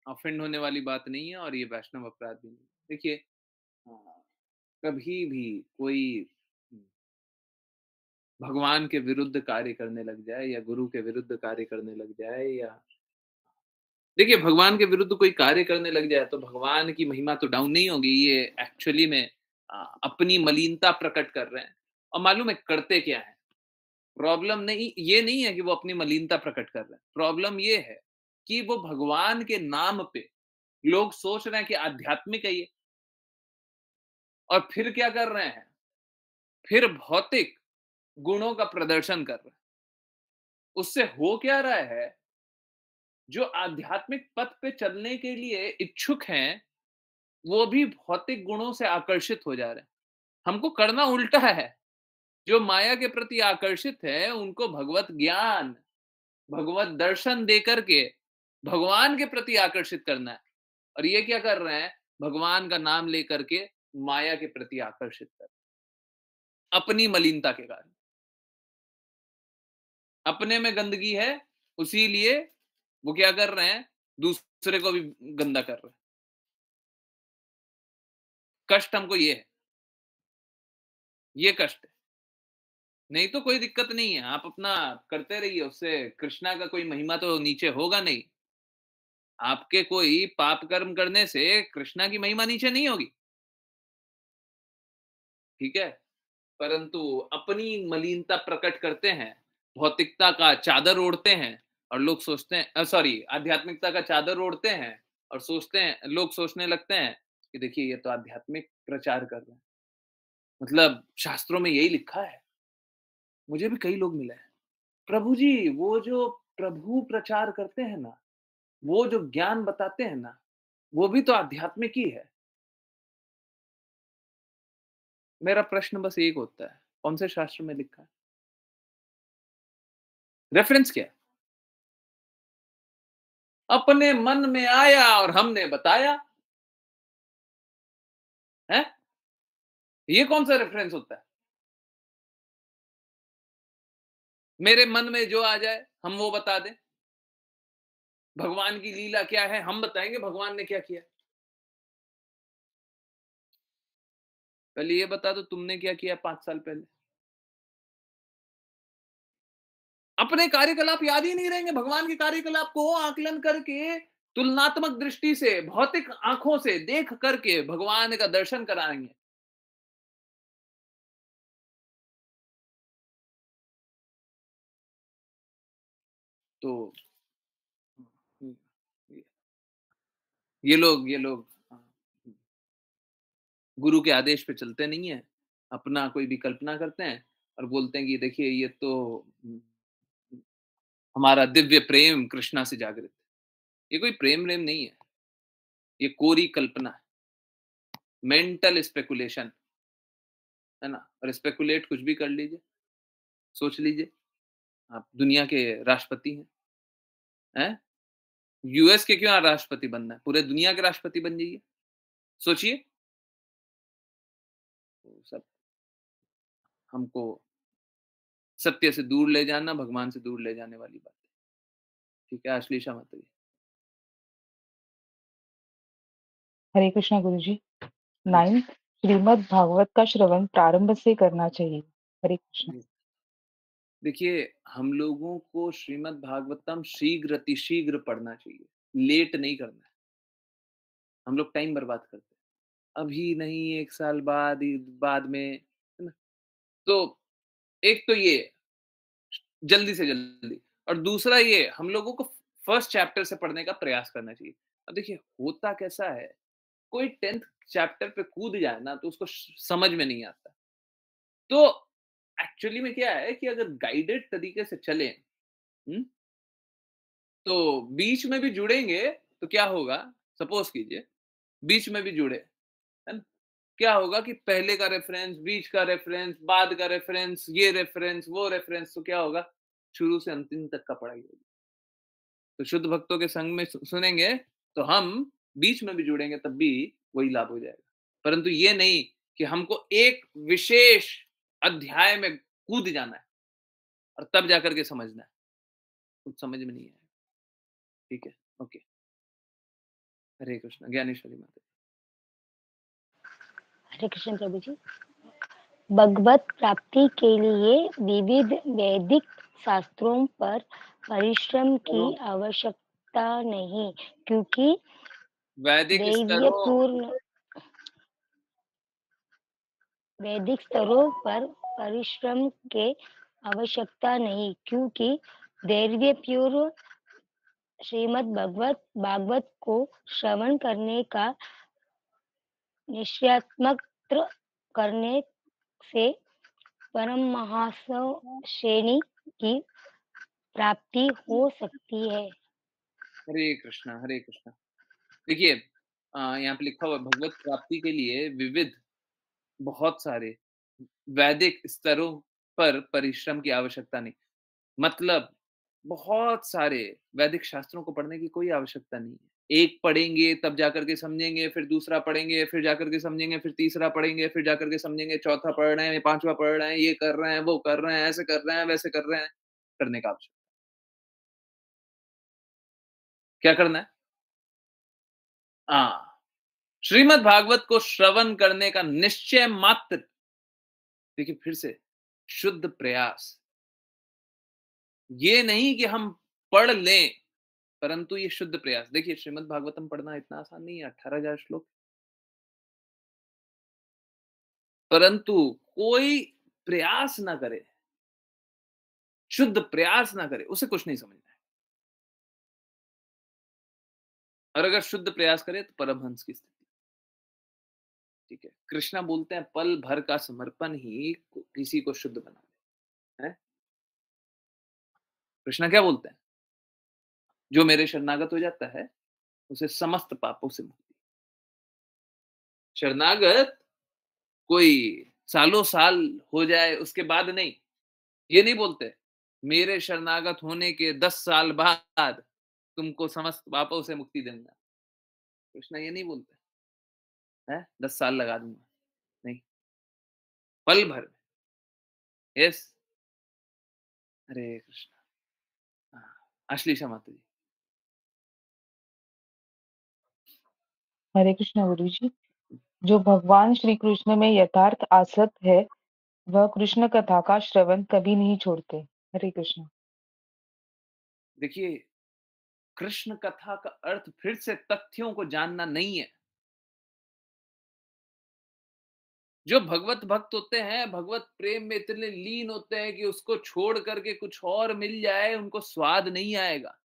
ऑफेंड होने वाली बात नहीं है, और ये वैष्णव अपराध भी नहीं। देखिए कभी भी कोई भगवान के विरुद्ध कार्य करने लग जाए, या गुरु के विरुद्ध कार्य करने लग जाए, या देखिए भगवान के विरुद्ध कोई कार्य करने लग जाए, तो भगवान की महिमा तो डाउन नहीं होगी, ये एक्चुअली में अपनी मलिनता प्रकट कर रहे हैं। और मालूम है करते क्या है? प्रॉब्लम नहीं ये नहीं है कि वो अपनी मलिनता प्रकट कर रहे हैं, प्रॉब्लम ये है कि वो भगवान के नाम पे लोग सोच रहे हैं कि आध्यात्मिक है ये, और फिर क्या कर रहे हैं? फिर भौतिक गुणों का प्रदर्शन कर रहे हैं। उससे हो क्या रहा है? जो आध्यात्मिक पथ पे चलने के लिए इच्छुक हैं, वो भी भौतिक गुणों से आकर्षित हो जा रहे हैं। हमको करना उल्टा है, जो माया के प्रति आकर्षित है उनको भगवत ज्ञान, भगवत दर्शन दे करके भगवान के प्रति आकर्षित करना है। और ये क्या कर रहे हैं? भगवान का नाम लेकर के माया के प्रति आकर्षित कर, अपनी मलिनता के कारण। अपने में गंदगी है, उसीलिए वो क्या कर रहे हैं? दूसरे को भी गंदा कर रहे हैं। कष्ट हमको ये है, ये कष्ट है। नहीं तो कोई दिक्कत नहीं है, आप अपना करते रहिए, उससे कृष्णा का कोई महिमा तो नीचे होगा नहीं। आपके कोई पाप कर्म करने से कृष्णा की महिमा नीचे नहीं होगी, ठीक है? परंतु अपनी मलिनता प्रकट करते हैं, भौतिकता का चादर ओढ़ते हैं और लोग सोचते हैं, सॉरी, आध्यात्मिकता का चादर ओढ़ते हैं और सोचते हैं, लोग सोचने लगते हैं कि देखिए ये तो आध्यात्मिक प्रचार कर रहे हैं, मतलब शास्त्रों में यही लिखा है। मुझे भी कई लोग मिले हैं, प्रभु जी वो जो प्रभु प्रचार करते हैं ना, वो जो ज्ञान बताते हैं ना, वो भी तो आध्यात्मिक ही है। मेरा प्रश्न बस एक होता है, कौन से शास्त्र में लिखा है? रेफरेंस क्या है? अपने मन में आया और हमने बताया है। ये कौन सा रेफरेंस होता है? मेरे मन में जो आ जाए हम वो बता दें। भगवान की लीला क्या है हम बताएंगे, भगवान ने क्या किया। पहले ये बता दो तुमने क्या किया 5 साल पहले। अपने कार्यकलाप याद ही नहीं रहेंगे, भगवान के कार्यकलाप को आकलन करके तुलनात्मक दृष्टि से, भौतिक आंखों से देख करके भगवान का दर्शन कराएंगे। तो ये लोग गुरु के आदेश पे चलते नहीं है, अपना कोई भी कल्पना करते हैं और बोलते हैं कि देखिए ये तो हमारा दिव्य प्रेम कृष्णा से जागृत है। ये कोई प्रेम नहीं है, ये कोरी कल्पना है, मेंटल स्पेकुलेशन है ना। और स्पेकुलेट कुछ भी कर लीजिए, सोच लीजिए आप दुनिया के राष्ट्रपति हैं, यूएस के क्यों राष्ट्रपति बनना है, पूरे दुनिया के राष्ट्रपति बन जाइए, सोचिए। तो सब हमको सत्य से दूर ले जाना, भगवान से दूर ले जाने वाली बात है। ठीक है, आश्लेषा माता जी। हरे कृष्णा गुरुजी। 9 श्रीमद् भागवत का श्रवण प्रारंभ से करना चाहिए। हरे कृष्णा। देखिए हम लोगों को श्रीमद् भागवतम शीघ्र अतिशीघ्र पढ़ना चाहिए, लेट नहीं करना है। हम लोग टाइम बर्बाद करते हैं, अभी नहीं 1 साल बाद में, है ना। तो एक तो ये जल्दी से जल्दी, और दूसरा ये हम लोगों को फर्स्ट चैप्टर से पढ़ने का प्रयास करना चाहिए। अब देखिए होता कैसा है, कोई 10th चैप्टर पे कूद जाए ना तो उसको समझ में नहीं आता। तो एक्चुअली में क्या है कि अगर गाइडेड तरीके से चले, तो बीच में भी जुड़ेंगे तो क्या होगा, सपोज कीजिए बीच में भी जुड़े, है ना, क्या होगा कि पहले का रेफरेंस, बीच का रेफरेंस, बाद का रेफरेंस, ये रेफरेंस, वो रेफरेंस, तो क्या होगा, शुरू से अंतिम तक का पढ़ाई होगी। तो शुद्ध भक्तों के संग में सुनेंगे तो हम बीच में भी जुड़ेंगे तब भी वही लाभ हो जाएगा। परंतु ये नहीं कि हमको एक विशेष अध्याय में कूद जाना है और तब जाकर के समझना है, कुछ समझ में नहीं आएगा। ठीक है, ओके। हरे कृष्ण। ज्ञानेश्वरी माता। हरे कृष्ण प्रभु जी। भगवत प्राप्ति के लिए विविध वैदिक शास्त्रों पर परिश्रम की आवश्यकता नहीं, क्योंकि वैदिक स्तरों पर परिश्रम के आवश्यकता नहीं, क्योंकि दैवीय पूर्व श्रीमद् भागवत को श्रवण करने का निश्चयात्मक करने से परम महासव श्रेणी की प्राप्ति हो सकती है। हरे कृष्णा, हरे कृष्णा। देखिए यहाँ पे लिखा हुआ भगवत प्राप्ति के लिए विविध बहुत सारे वैदिक स्तरों पर परिश्रम की आवश्यकता नहीं, मतलब बहुत सारे वैदिक शास्त्रों को पढ़ने की कोई आवश्यकता नहीं है। एक पढ़ेंगे तब जाकर के समझेंगे, फिर दूसरा पढ़ेंगे, फिर जाकर के समझेंगे, फिर तीसरा पढ़ेंगे, फिर जाकर के समझेंगे, चौथा पढ़ रहे हैं, 5वां पढ़ रहे हैं, ये कर रहे हैं, वो कर रहे हैं, ऐसे कर रहे हैं, वैसे कर रहे हैं, करने का आवश्यकता क्या करना है? श्रीमद् भागवत को श्रवण करने का निश्चय मात्र। देखिए फिर से शुद्ध प्रयास, ये नहीं कि हम पढ़ लें, परंतु ये शुद्ध प्रयास। देखिए श्रीमद् भागवतम पढ़ना इतना आसान नहीं है, 18,000 श्लोक, परंतु कोई प्रयास ना करे, शुद्ध प्रयास ना करे, उसे कुछ नहीं समझना है। और अगर शुद्ध प्रयास करे तो परमहंस की स्थिति। ठीक है, कृष्णा बोलते हैं पल भर का समर्पण ही किसी को शुद्ध बना दे। कृष्णा क्या बोलते हैं? जो मेरे शरणागत हो जाता है उसे समस्त पापों से मुक्ति। शरणागत कोई सालों साल हो जाए उसके बाद नहीं, ये नहीं बोलते मेरे शरणागत होने के 10 साल बाद तुमको समस्त पापों से मुक्ति दूंगा। कृष्णा ये नहीं बोलते है 10 साल लगा दूंगा, नहीं, पल भर में। यस, हरे कृष्णा। आश्लेषा माता जी। हरे कृष्णा गुरु जी। जो भगवान श्री कृष्ण में यथार्थ आसक्त है वह कृष्ण कथा का श्रवण कभी नहीं छोड़ते। हरे कृष्णा। देखिए, कृष्ण कथा का अर्थ फिर से तथ्यों को जानना नहीं है। जो भगवत भक्त होते हैं, भगवत प्रेम में इतने लीन होते हैं कि उसको छोड़ करके कुछ और मिल जाए उनको स्वाद नहीं आएगा।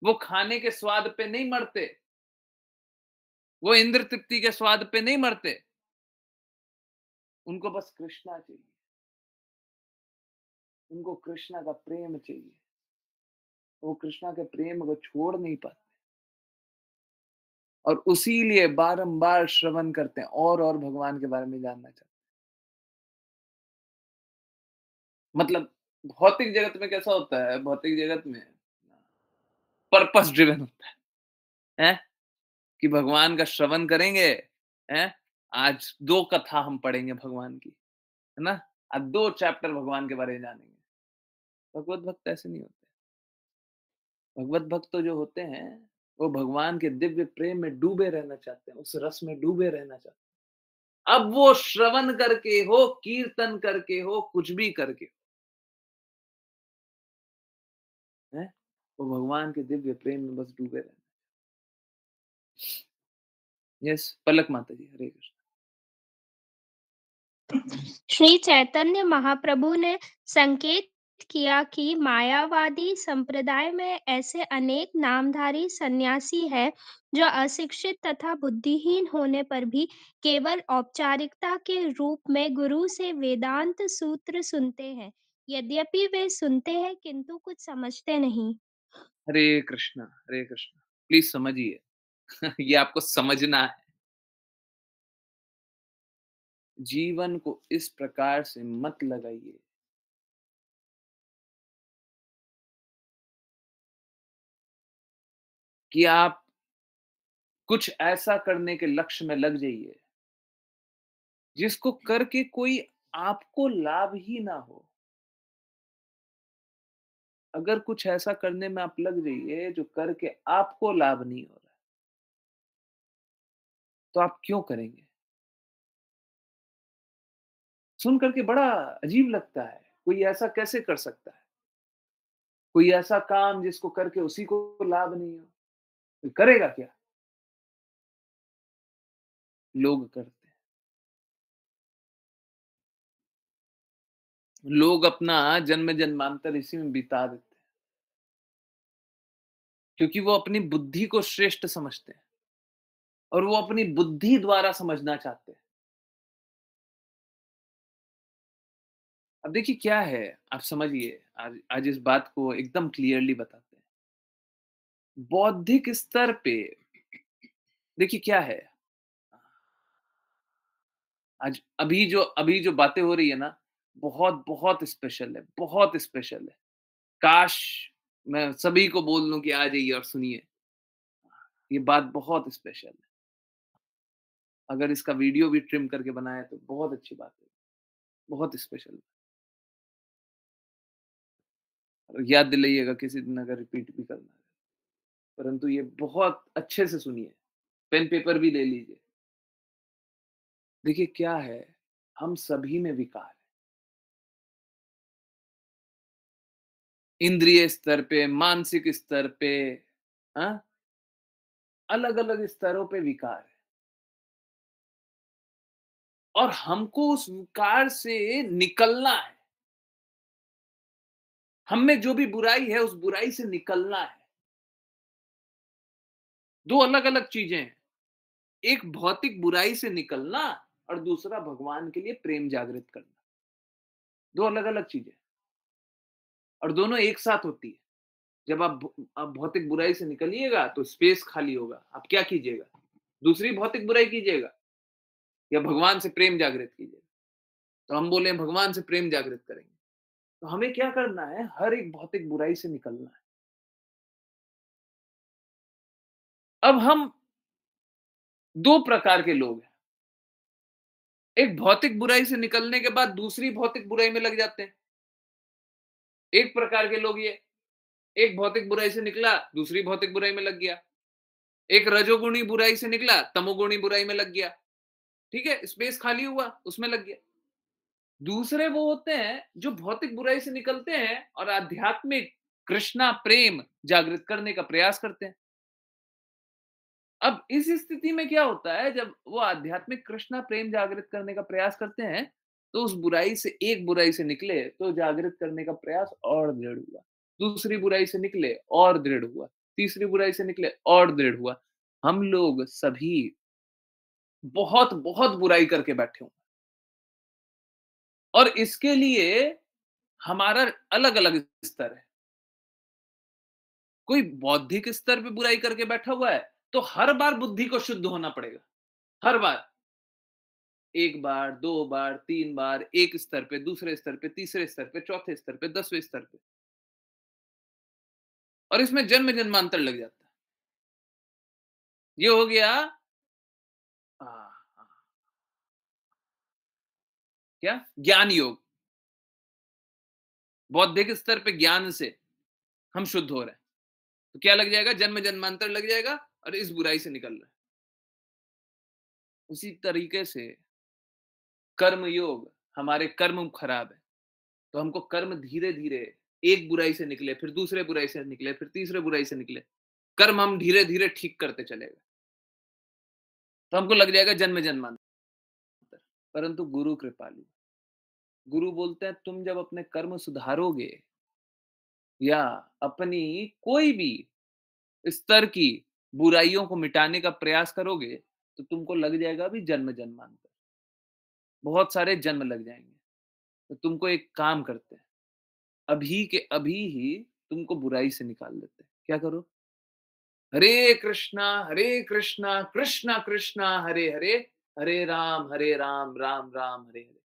वो खाने के स्वाद पे नहीं मरते, वो इंद्र तृप्ति के स्वाद पे नहीं मरते, उनको बस कृष्णा चाहिए, उनको कृष्णा का प्रेम चाहिए। वो कृष्णा के प्रेम को छोड़ नहीं पाते और उसीलिए बारंबार श्रवण करते हैं और भगवान के बारे में जानना चाहते हैं। मतलब भौतिक जगत में कैसा होता है? भौतिक जगत में पर्पस ड्रिवन होता है, कि भगवान का श्रवण करेंगे, हैं? आज 2 कथा हम पढ़ेंगे भगवान की, है ना? आज 2 चैप्टर भगवान के बारे में जानेंगे। भगवत भक्त ऐसे नहीं होते। भगवत भक्त तो जो होते हैं वो भगवान के दिव्य प्रेम में डूबे रहना चाहते हैं, उस रस में डूबे रहना चाहते हैं। अब वो श्रवण करके हो, कीर्तन करके हो, कुछ भी करके हो, है? वो भगवान के दिव्य प्रेम में बस डूबे रहना। यस, पलक माता जी। हरे कृष्ण। श्री चैतन्य महाप्रभु ने संकेत किया कि मायावादी संप्रदाय में ऐसे अनेक नामधारी सन्यासी हैं जो अशिक्षित तथा बुद्धिहीन होने पर भी केवल औपचारिकता के रूप में गुरु से वेदांत सूत्र सुनते हैं। यद्यपि वे सुनते हैं किंतु कुछ समझते नहीं। हरे कृष्णा, हरे कृष्णा। प्लीज समझिए ये आपको समझना है। जीवन को इस प्रकार से मत लगाइए कि आप कुछ ऐसा करने के लक्ष्य में लग जाइए जिसको करके कोई आपको लाभ ही ना हो। अगर कुछ ऐसा करने में आप लग जाइए जो करके आपको लाभ नहीं हो रहा है, तो आप क्यों करेंगे? सुन करके बड़ा अजीब लगता है, कोई ऐसा कैसे कर सकता है? कोई ऐसा काम जिसको करके उसी को लाभ नहीं हो, तो करेगा क्या? लोग करते हैं। लोग अपना जन्म जन्मांतर इसी में बिता देते हैं क्योंकि वो अपनी बुद्धि को श्रेष्ठ समझते हैं और वो अपनी बुद्धि द्वारा समझना चाहते हैं। अब देखिए क्या है, आप समझिए, आज इस बात को एकदम क्लियरली बताते हैं। बौद्धिक स्तर पे देखिए क्या है, आज अभी जो बातें हो रही है ना, बहुत बहुत स्पेशल है, बहुत स्पेशल है। काश मैं सभी को बोल दूं कि आ जाइए और सुनिए, ये बात बहुत स्पेशल है। अगर इसका वीडियो भी ट्रिम करके बनाया तो बहुत अच्छी बात है, बहुत स्पेशल। याद दिलाइएगा किसी दिन अगर रिपीट भी करना है, परंतु ये बहुत अच्छे से सुनिए, पेन पेपर भी ले लीजिए। देखिए क्या है, हम सभी में विकार है, इंद्रिय स्तर पे, मानसिक स्तर पे, अलग अलग स्तरों पे विकार है। और हमको उस विकार से निकलना है। हम में जो भी बुराई है उस बुराई से निकलना है। दो अलग अलग चीजें हैं, एक भौतिक बुराई से निकलना और दूसरा भगवान के लिए प्रेम जागृत करना। दो अलग अलग चीजें और दोनों एक साथ होती है। जब आप भौतिक बुराई से निकलिएगा तो स्पेस खाली होगा। आप क्या कीजिएगा? दूसरी भौतिक बुराई कीजिएगा या भगवान से प्रेम जागृत कीजिएगा? तो हम बोले भगवान से प्रेम जागृत करेंगे। तो हमें क्या करना है? हर एक भौतिक बुराई से निकलना है। अब हम दो प्रकार के लोग हैं। एक भौतिक बुराई से निकलने के बाद दूसरी भौतिक बुराई में लग जाते हैं। एक प्रकार के लोग ये, एक भौतिक बुराई से निकला दूसरी भौतिक बुराई में लग गया। एक रजोगुणी बुराई से निकला तमोगुणी बुराई में लग गया। ठीक है, स्पेस खाली हुआ, उसमें लग गया। दूसरे वो होते हैं जो भौतिक बुराई से निकलते हैं और आध्यात्मिक कृष्णा प्रेम जागृत करने का प्रयास करते हैं। अब इस स्थिति में क्या होता है, जब वो आध्यात्मिक कृष्णा प्रेम जागृत करने का प्रयास करते हैं तो उस बुराई से, एक बुराई से निकले तो जागृत करने का प्रयास और दृढ़ हुआ, दूसरी बुराई से निकले और दृढ़ हुआ, तीसरी बुराई से निकले और दृढ़ हुआ। हम लोग सभी बहुत बहुत बुराई करके बैठे हुए और इसके लिए हमारा अलग अलग स्तर है। कोई बौद्धिक स्तर पे बुराई करके बैठा हुआ है तो हर बार बुद्धि को शुद्ध होना पड़ेगा। हर बार, एक बार, दो बार, तीन बार, एक स्तर पे, दूसरे स्तर पे, तीसरे स्तर पे, चौथे स्तर पे, 10वें स्तर पे, और इसमें जन्म जन्मांतर लग जाता है। ये हो गया आ, आ, क्या ज्ञान योग। बौद्धिक स्तर पे ज्ञान से हम शुद्ध हो रहे हैं तो क्या लग जाएगा? जन्म जन्मांतर लग जाएगा और इस बुराई से निकल रहे हैं। उसी तरीके से कर्म योग, हमारे कर्म खराब है तो हमको कर्म धीरे धीरे, एक बुराई से निकले, फिर दूसरे बुराई से निकले, फिर तीसरे बुराई से निकले, कर्म हम धीरे धीरे ठीक करते चले गए तो हमको लग जाएगा जन्म जन्मांतर। परंतु गुरु कृपालु, गुरु बोलते हैं तुम जब अपने कर्म सुधारोगे या अपनी कोई भी स्तर की बुराइयों को मिटाने का प्रयास करोगे तो तुमको लग जाएगा भी जन्म जन्मांतर, बहुत सारे जन्म लग जाएंगे। तो तुमको एक काम करते हैं, अभी के अभी ही तुमको बुराई से निकाल देते हैं। क्या करो? हरे कृष्णा कृष्णा कृष्णा हरे हरे, हरे राम राम राम हरे हरे।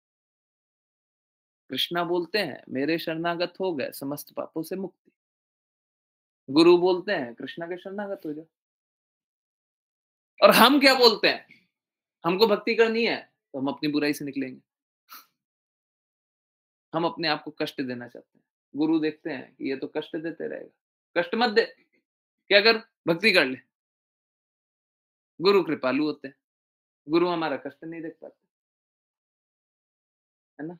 कृष्णा बोलते हैं मेरे शरणागत हो गए समस्त पापों से मुक्ति। गुरु बोलते हैं कृष्णा के शरणागत हो जाओ। और हम क्या बोलते हैं? हमको भक्ति करनी है तो हम अपनी बुराई से निकलेंगे। हम अपने आप को कष्ट देना चाहते हैं। गुरु देखते हैं कि ये तो कष्ट देते रहेगा, कष्ट मत दे, क्या कर? भक्ति कर ले। गुरु कृपालु होते हैं, गुरु हमारा कष्ट नहीं देख पाते, है ना?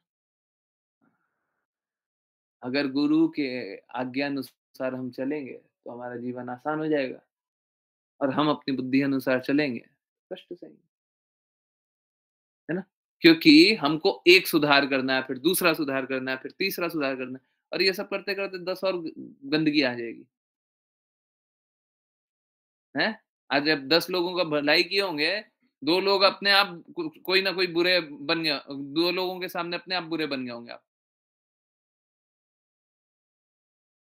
अगर गुरु के आज्ञा अनुसार हम चलेंगे तो हमारा जीवन आसान हो जाएगा और हम अपनी बुद्धि अनुसार चलेंगे कष्ट सहेंगे, है ना? क्योंकि हमको एक सुधार करना है, फिर दूसरा सुधार करना है, फिर तीसरा सुधार करना है, और ये सब करते करते 10 और गंदगी आ जाएगी, है? आज जब 10 लोगों का भलाई किए होंगे, 2 लोग अपने आप कोई ना कोई बुरे बन गया, 2 लोगों के सामने अपने आप बुरे बन गए होंगे आप,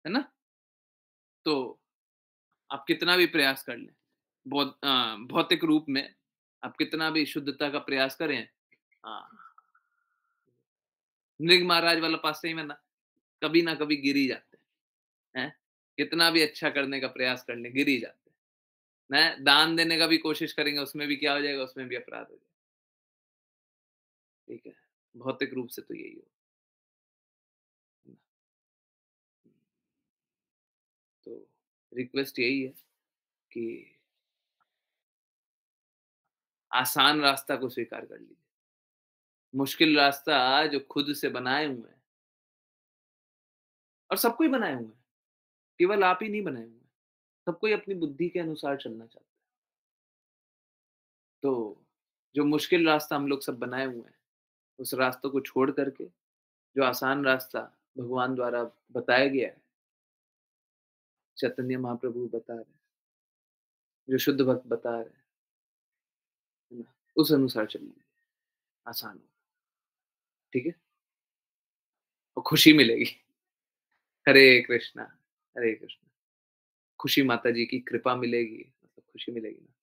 है ना? तो आप कितना भी प्रयास कर लें, भौतिक रूप में आप कितना भी शुद्धता का प्रयास करें, नृग महाराज वाला पास ही में ना कभी गिर ही जाते हैं। कितना भी अच्छा करने का प्रयास कर ले गिर ही जाते हैं। दान देने का भी कोशिश करेंगे उसमें भी क्या हो जाएगा? उसमें भी अपराध हो जाएगा। ठीक है, भौतिक रूप से तो यही हो। तो रिक्वेस्ट यही है कि आसान रास्ता को स्वीकार कर लीजिए। मुश्किल रास्ता जो खुद से बनाए हुए हैं, और सबको ही बनाए हुए हैं, केवल आप ही नहीं बनाए हुए हैं, सबको ही अपनी बुद्धि के अनुसार चलना चाहता है। तो जो मुश्किल रास्ता हम लोग सब बनाए हुए हैं, उस रास्तों को छोड़ करके जो आसान रास्ता भगवान द्वारा बताया गया है, चैतन्य महाप्रभु बता रहे हैं, जो शुद्ध भक्त बता रहे हैं, है ना, उस अनुसार चलिए, आसान होगा, ठीक है, और खुशी मिलेगी। हरे कृष्णा, हरे कृष्णा। खुशी माता जी की कृपा मिलेगी, मतलब खुशी मिलेगी ना।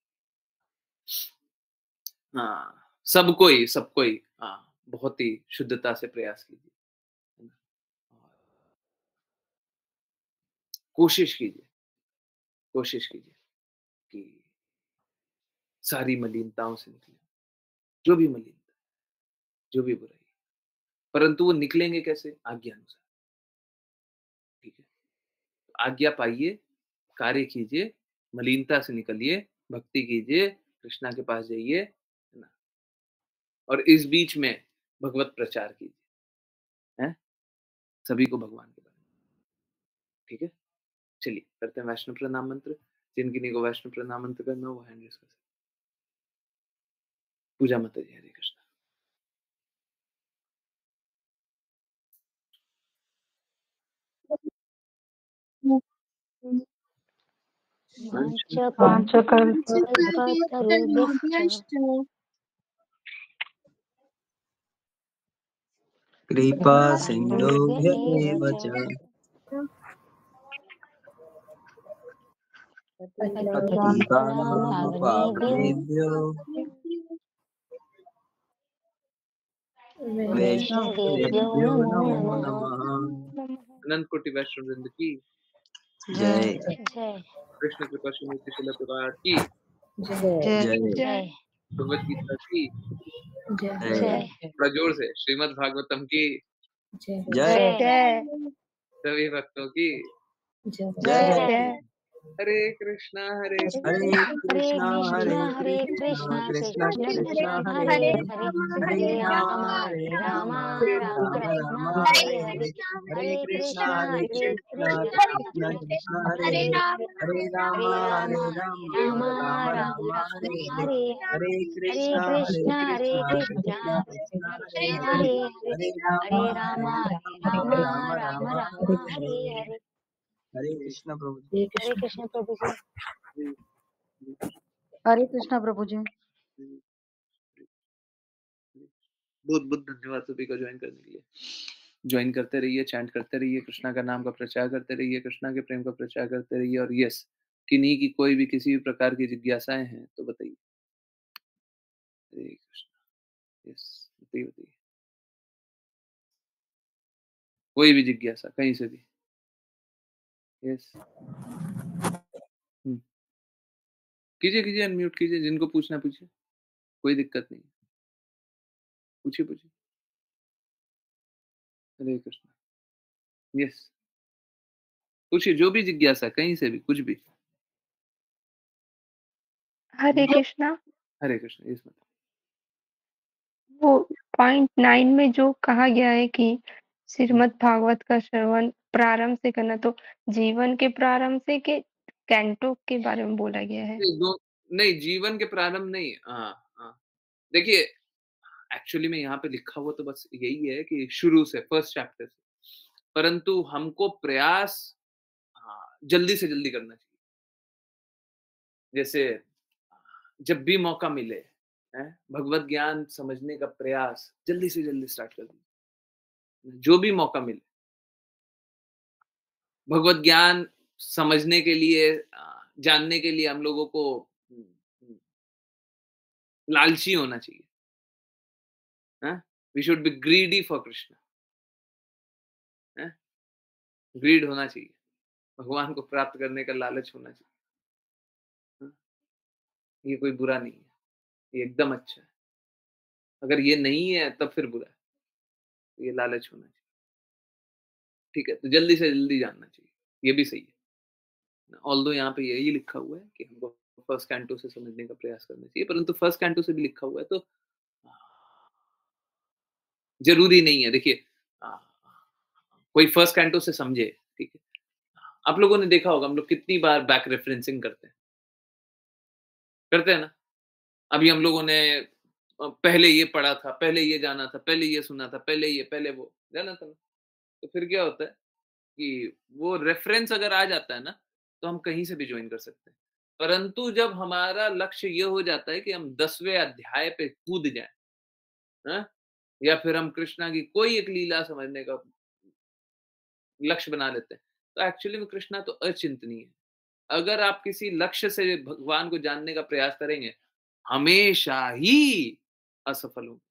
हाँ, सबको ही हाँ, बहुत ही शुद्धता से प्रयास कीजिए, है ना? और कोशिश कीजिए कि सारी मलिनताओं से निकले, जो भी मलिनता, जो भी बुराई, परंतु वो निकलेंगे कैसे? आज्ञा अनुसार, ठीक है? आज्ञा पाइए, कार्य कीजिए, मलिनता से निकलिए, भक्ति कीजिए, कृष्णा के पास जाइए, है ना? और इस बीच में भगवत प्रचार कीजिए, हैं? सभी को भगवान के बारे में, ठीक है? चलिए करते हैं वैष्णव प्रणाम मंत्र। जिन किन्हीं को वैष्णव प्रणाम मंत्र करना हो वो हैंड रेज कर सकते हैं। पूजा माता जी, हरे कृष्णा। कृपा सिंधुभ्य एव च पतितानां पावनेभ्यो वैष्णवेभ्यो नमो नमः। अनंत कोटि वैष्णव वृंद की जय जय कृष्ण कृपा श्रीमूर्ति शिला प्रभुपाद की जय जय भगवत गीता की जय थोड़ा जोर से श्रीमद् भागवतम की जय जय सभी भक्तों की जय। हरे कृष्णा हरे हरे कृष्णा हरे कृष्णा कृष्णा कृष्णा कृष्ण कृष्णा कृष्ण हरे हरे हरे हरे हरे हरे राम राम हरे राम राम राम राम राम हरे हरे हरे हरे हरे हरे कृष्णा कृष्ण कृष्णा कृष्णा हरे हरे हरे राम राम राम राम राम राम हरे हरे हरे हरे कृष्णा कृष्णा कृष्णा हरे हरे हरे हरे हरे राम राम राम राम राम हरे हरे हरे हरे। हरे कृष्ण प्रभु जी। हरे कृष्ण प्रभु जी। हरे कृष्णा प्रभु जी। बहुत बहुत धन्यवाद सभी का ज्वाइन करने के लिए। ज्वाइन करते रहिए, चैंट करते रहिए, कृष्णा का नाम का प्रचार करते रहिए, कृष्णा के प्रेम का प्रचार करते रहिए। और यस, किन्हीं की कोई भी किसी भी प्रकार की जिज्ञासाएं हैं तो बताइए। हरे कृष्णा। यस, बताइए। कोई भी जिज्ञासा कहीं से भी। यस, कीजिए, अनम्यूट कीजिए, जिनको पूछना पूछिए, कोई दिक्कत नहीं, पूछिए। हरे कृष्णा। यस, पूछिए, जो भी जिज्ञासा, कहीं से भी, कुछ भी। हरे कृष्णा। हरे कृष्ण। यस, वो पॉइंट 9 में जो कहा गया है कि श्रीमद् भागवत का श्रवण प्रारंभ से करना, तो जीवन के प्रारंभ से के कैंटो के बारे में बोला गया है? नहीं, जीवन के प्रारंभ नहीं। हाँ, देखिए, एक्चुअली में यहाँ पे लिखा हुआ तो बस यही है कि शुरू से, फर्स्ट चैप्टर से, परंतु हमको प्रयास जल्दी से जल्दी करना चाहिए। जैसे जब भी मौका मिले, भगवत ज्ञान समझने का प्रयास जल्दी से जल्दी स्टार्ट कर दीजिए। जो भी मौका मिले, भगवत ज्ञान समझने के लिए, जानने के लिए हम लोगों को लालची होना चाहिए। We should be greedy for Krishna. Greed होना चाहिए, भगवान को प्राप्त करने का लालच होना चाहिए। ये कोई बुरा नहीं है, ये एकदम अच्छा है। अगर ये नहीं है तब फिर बुरा है, ये लालच होना चाहिए। ठीक है, तो जल्दी से जल्दी जानना चाहिए, ये भी सही है। ऑल्दो यहाँ पे यही लिखा हुआ है कि हमको फर्स्ट कैंटो से समझने का प्रयास करना चाहिए, परंतु फर्स्ट कैंटो से भी लिखा हुआ है तो जरूरी नहीं है। देखिए, कोई फर्स्ट कैंटो से समझे, ठीक है, आप लोगों ने देखा होगा हम लोग कितनी बार बैक रेफरेंसिंग करते हैं ना। अभी हम लोगों ने पहले ये पढ़ा था, पहले ये जाना था, पहले ये सुना था, पहले ये, पहले वो, जाना था। तो फिर क्या होता है कि वो रेफरेंस अगर आ जाता है ना, तो हम कहीं से भी ज्वाइन कर सकते हैं। परंतु जब हमारा लक्ष्य ये हो जाता है कि हम 10वें अध्याय पे कूद जाएँ, हाँ? या फिर हम कृष्णा की कोई एक लीला समझने का लक्ष्य बना लेते हैं, तो एक्चुअली में कृष्णा तो अचिंतनीय है। अगर आप किसी लक्ष्य से भगवान को जानने का प्रयास करेंगे, हमेशा ही असफल होंगे।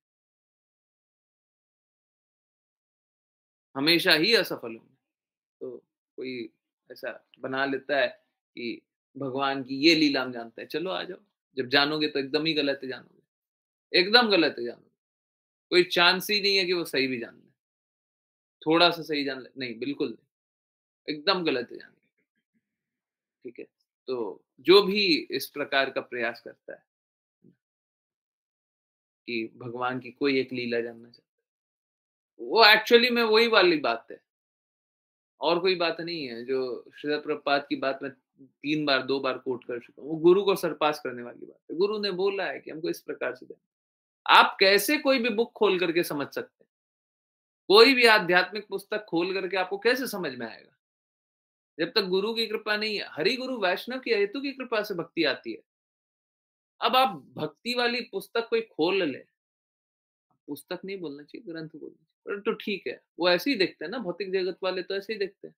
हमेशा ही असफल होंगे। तो कोई ऐसा बना लेता है कि भगवान की ये लीला हम जानते हैं, चलो आ जाओ। जब जानोगे तो एकदम ही गलत जानोगे, एकदम गलत जानोगे। कोई चांस ही नहीं है कि वो सही भी जान ले। थोड़ा-सा सही जान ले, नहीं बिल्कुल नहीं, एकदम गलत जानेंगे। ठीक है? तो जो भी इस प्रकार का प्रयास करता है कि भगवान की कोई एक लीला जानना चाहता है, वो एक्चुअली में वही वाली बात है। और कोई बात नहीं है जो श्रील प्रभुपाद की बात मैं 3 बार 2 बार कोट कर चुका हूँ। वो गुरु को सरपास करने वाली बात है। गुरु ने बोला है कि हमको इस प्रकार से जानना। आप कैसे कोई भी बुक खोल करके समझ सकते हैं? कोई भी आध्यात्मिक पुस्तक खोल करके आपको कैसे समझ में आएगा? जब तक गुरु की कृपा नहीं है। हरि गुरु वैष्णव की हेतु की कृपा से भक्ति आती है। अब आप भक्ति वाली पुस्तक कोई खोल ले, पुस्तक नहीं बोलना चाहिए, ग्रंथ बोलना चाहिए। पर तो ठीक है, वो ऐसे ही देखते हैं ना, भौतिक जगत वाले तो ऐसे ही देखते हैं।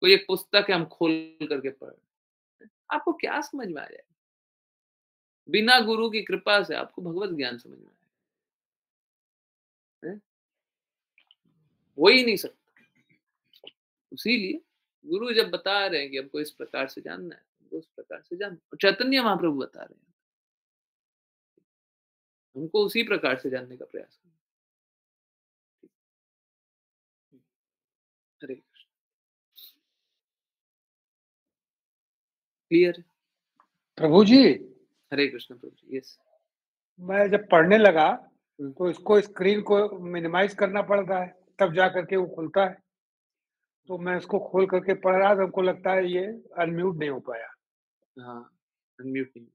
कोई एक पुस्तक है, हम खोल करके पढ़ रहे हैं। आपको क्या समझ में आ जाएगा? बिना गुरु की कृपा से आपको भगवत ज्ञान समझ में आएगा। हो ही नहीं सकता। इसीलिए गुरु जब बता रहे हैं कि हमको इस प्रकार से जानना है, हमको उस प्रकार से जानना। चैतन्य महाप्रभु बता रहे हैं, हमको उसी प्रकार से जानने का प्रयास करना। हरे कृष्ण। क्लियर? प्रभु जी, हरे कृष्ण प्रभु जी। यस। मैं जब पढ़ने लगा तो इसको स्क्रीन को मिनिमाइज करना पड़ता है, तब जा करके वो खुलता है। तो मैं इसको खोल करके पढ़ रहा था, हमको लगता है ये अनम्यूट नहीं हो पाया। हाँ, अनम्यूट नहीं।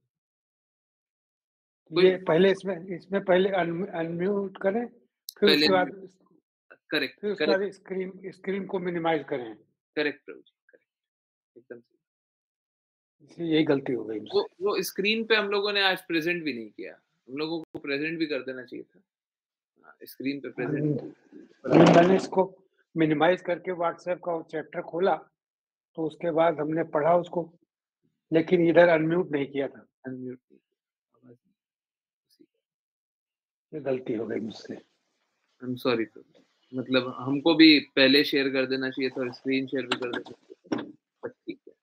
ये पहले इसमें पहले अनम्यूट करें, फिर उसके बाद करेक्ट, फिर उसके बाद स्क्रीन को मिनिमाइज करें। करेक्ट प्रभु जी, करेक्ट, एकदम सही। यही गलती हो गई मुझसे। वो स्क्रीन पे हम लोगों ने आज प्रेजेंट भी नहीं किया। हम लोगों को प्रेजेंट भी कर देना चाहिए था। स्क्रीन पे प्रेजेंट। मैंने इसको मिनिमाइज करके व्हाट्सएप का चैप्टर खोला, तो उसके बाद हमने पढ़ा उसको, लेकिन इधर अनम्यूट नहीं किया था। अनम्यूट नहीं, ये गलती हो गई मुझसे। आई एम सॉरी प्रभु। मतलब हमको भी पहले शेयर कर देना चाहिए था और स्क्रीन शेयर भी कर देना चाहिए था। बस ठीक है,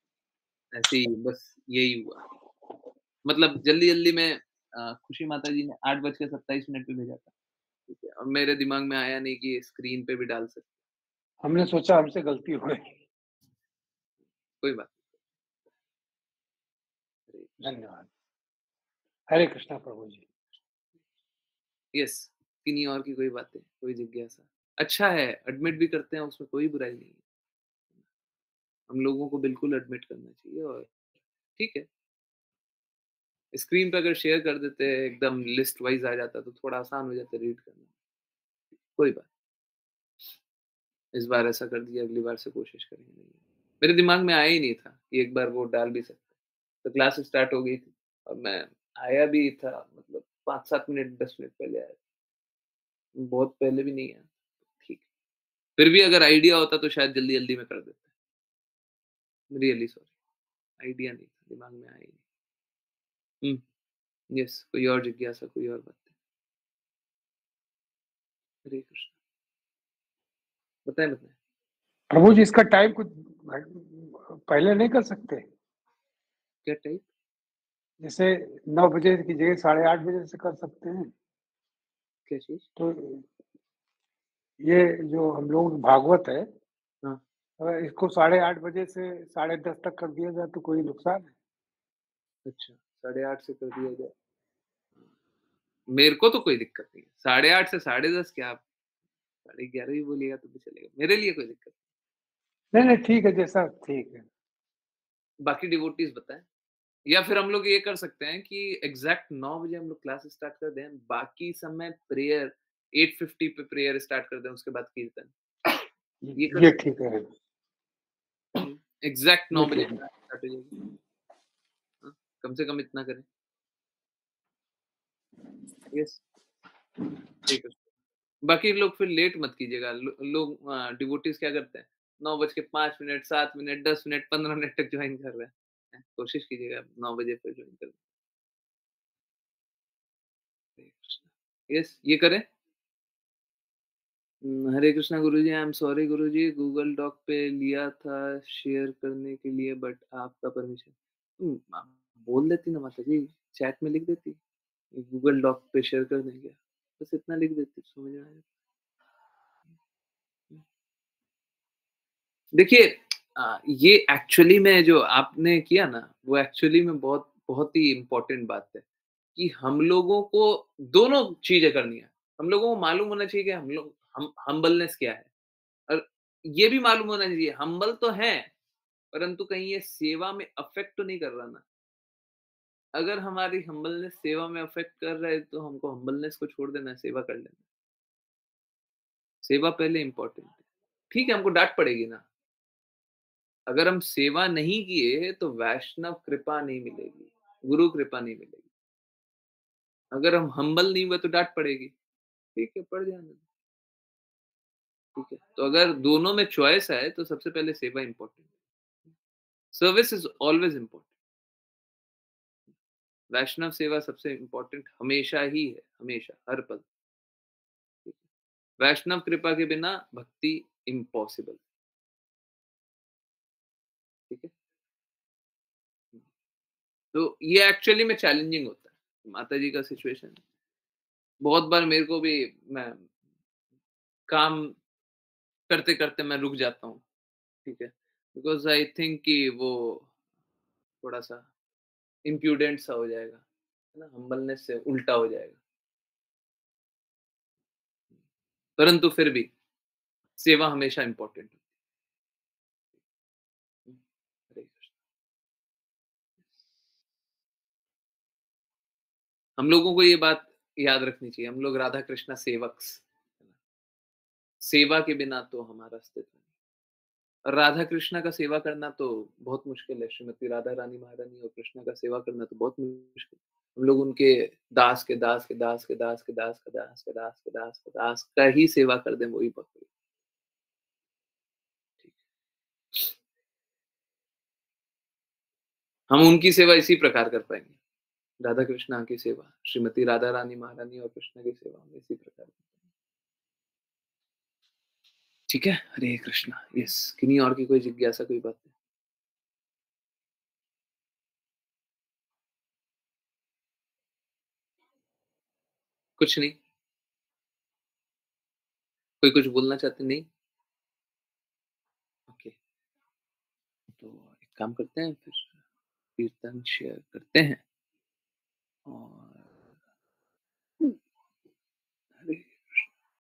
ऐसे ही बस यही हुआ। मतलब जल्दी में खुशी माता जी ने 8:27 पे भेजा था। ठीक है, और मेरे दिमाग में आया नहीं कि स्क्रीन पे भी डाल सकते। हमने सोचा हमसे गलती हो गई। कोई बात नहीं। धन्यवाद। हरे कृष्णा प्रभु जी। यस, किन्हीं और की कोई बातें, कोई जिज्ञासा अच्छा है, एडमिट भी करते हैं, उसमें कोई बुराई नहीं है। हम लोगों को बिल्कुल एडमिट करना चाहिए और ठीक है। स्क्रीन पे अगर शेयर कर देते हैं, एकदम लिस्ट वाइज आ जाता तो थोड़ा आसान हो जाता रीड करना। कोई बात, इस बार ऐसा कर दिया, अगली बार से कोशिश करेंगे नहीं। मेरे दिमाग में आया ही नहीं था कि एक बार वो डाल भी सकते। तो क्लास स्टार्ट हो गई थी और मैं आया भी था, मतलब 5-7 मिनट 10 मिनट पहले आया, बहुत पहले भी नहीं आया। ठीक, फिर भी अगर आइडिया होता तो शायद जल्दी में कर देते। रियली सॉरी, आइडिया नहीं था, दिमाग में आया ही नहीं। यस, कोई और जिज्ञासा, कोई और बात? हरे कृष्ण, बताएं। प्रभु जी, इसका टाइम कुछ पहले नहीं कर सकते? क्या टाइम? जैसे 9 बजे की जगह 8:30 बजे से कर सकते हैं। क्या चीज? तो ये जो हम लोग भागवत है, हाँ, अगर इसको 8:30 बजे से 10:30 तक कर दिया जाए तो कोई नुकसान है? अच्छा, 8:30 से कर दिया जाए, मेरे को तो कोई दिक्कत नहीं है। 8:30 से 10:30 क्या, आप 11:30 भी बोलिएगा तो भी चलेगा, मेरे लिए कोई दिक्कत नहीं, ठीक है, जैसा ठीक है। बाकी डिवोटीज बताएं, या फिर हम लोग ये कर सकते हैं कि एग्जैक्ट 9 बजे हम लोग क्लास स्टार्ट कर दें, बाकी समय प्रेयर 8:50 पे प्रेयर स्टार्ट कर दें, उसके बाद कीर्तन। ये कर ये ठीक है। एग्जैक्ट 9 ये बजे ठीक है। स्टार्ट हो जाएगी। हाँ, कम से कम इतना करें। यस, ठीक है। बाकी लोग फिर लेट मत कीजिएगा। लोग डिवोटीज क्या करते हैं, 9:05 7 मिनट 10 मिनट 15 मिनट तक ज्वाइन कर रहे हैं। कोशिश कीजिएगा 9 बजे फिर ज्वाइन कर। यस, ये करें। हरे कृष्णा गुरुजी, आई एम सॉरी गुरुजी, गूगल डॉक पे लिया था शेयर करने के लिए, बट आपका परमिशन। आप बोल देती ना माता जी, चैट में लिख देती, गूगल डॉक पे शेयर कर देंगे, बस इतना लिख देती, समझ में आया। देखिए, ये एक्चुअली में जो आपने किया ना, वो एक्चुअली में बहुत बहुत ही इम्पोर्टेंट बात है कि हम लोगों को दोनों चीजें करनी है। हम लोगों को मालूम होना चाहिए कि हम हम्बलनेस क्या है, और ये भी मालूम होना चाहिए हम्बल तो है, परंतु कहीं ये सेवा में अफेक्ट तो नहीं कर रहा ना। अगर हमारी हम्बलनेस सेवा में अफेक्ट कर रहा है तो हमको हम्बलनेस को छोड़ देना है, सेवा कर लेना। सेवा पहले इंपॉर्टेंट है। ठीक है, हमको डांट पड़ेगी ना, अगर हम सेवा नहीं किए तो वैष्णव कृपा नहीं मिलेगी, गुरु कृपा नहीं मिलेगी। अगर हम हम्बल नहीं हुए तो डांट पड़ेगी, ठीक है, पड़ जाने दो। ठीक है, तो अगर दोनों में चॉइस है तो सबसे पहले सेवा इंपॉर्टेंट है। Service is always important. Vaishnav सेवा सबसे इंपॉर्टेंट हमेशा ही है, हमेशा, हर पल। वैष्णव कृपा के बिना भक्ति इम्पॉसिबल। ठीक है, तो ये एक्चुअली में चैलेंजिंग होता है। माता जी का सिचुएशन बहुत बार मेरे को भी, मैं काम करते करते मैं रुक जाता हूँ। ठीक है, बिकॉज आई थिंक कि वो थोड़ा सा इम्प्यूडेंट सा हो जाएगा, है ना, हम्बलनेस से उल्टा हो जाएगा। परंतु फिर भी सेवा हमेशा इंपॉर्टेंट होती है। हरे कृष्ण। हम लोगों को ये बात याद रखनी चाहिए, हम लोग राधा कृष्णा सेवक्स, सेवा के बिना तो हमारा अस्तित्व नहीं। और राधा कृष्णा का सेवा करना तो बहुत मुश्किल है। श्रीमती राधा रानी महारानी और कृष्णा का सेवा करना तो बहुत मुश्किल। हम लोग उनके दास के दास के दास के दास के दास के दास के दास के दास के दास का ही सेवा कर दें, वही बहुत बड़ी। हम उनकी सेवा इसी प्रकार कर पाएंगे। राधा कृष्णा की सेवा, श्रीमती राधा रानी महारानी और कृष्णा की सेवा हम इसी प्रकार कर पाएंगे। ठीक है, हरे कृष्णा। यस, किन्हीं और की कोई जिज्ञासा, कोई बात नहीं? कुछ नहीं? कोई कुछ बोलना चाहते? नहीं? ओके, तो एक काम करते हैं, फिर कीर्तन शेयर करते हैं और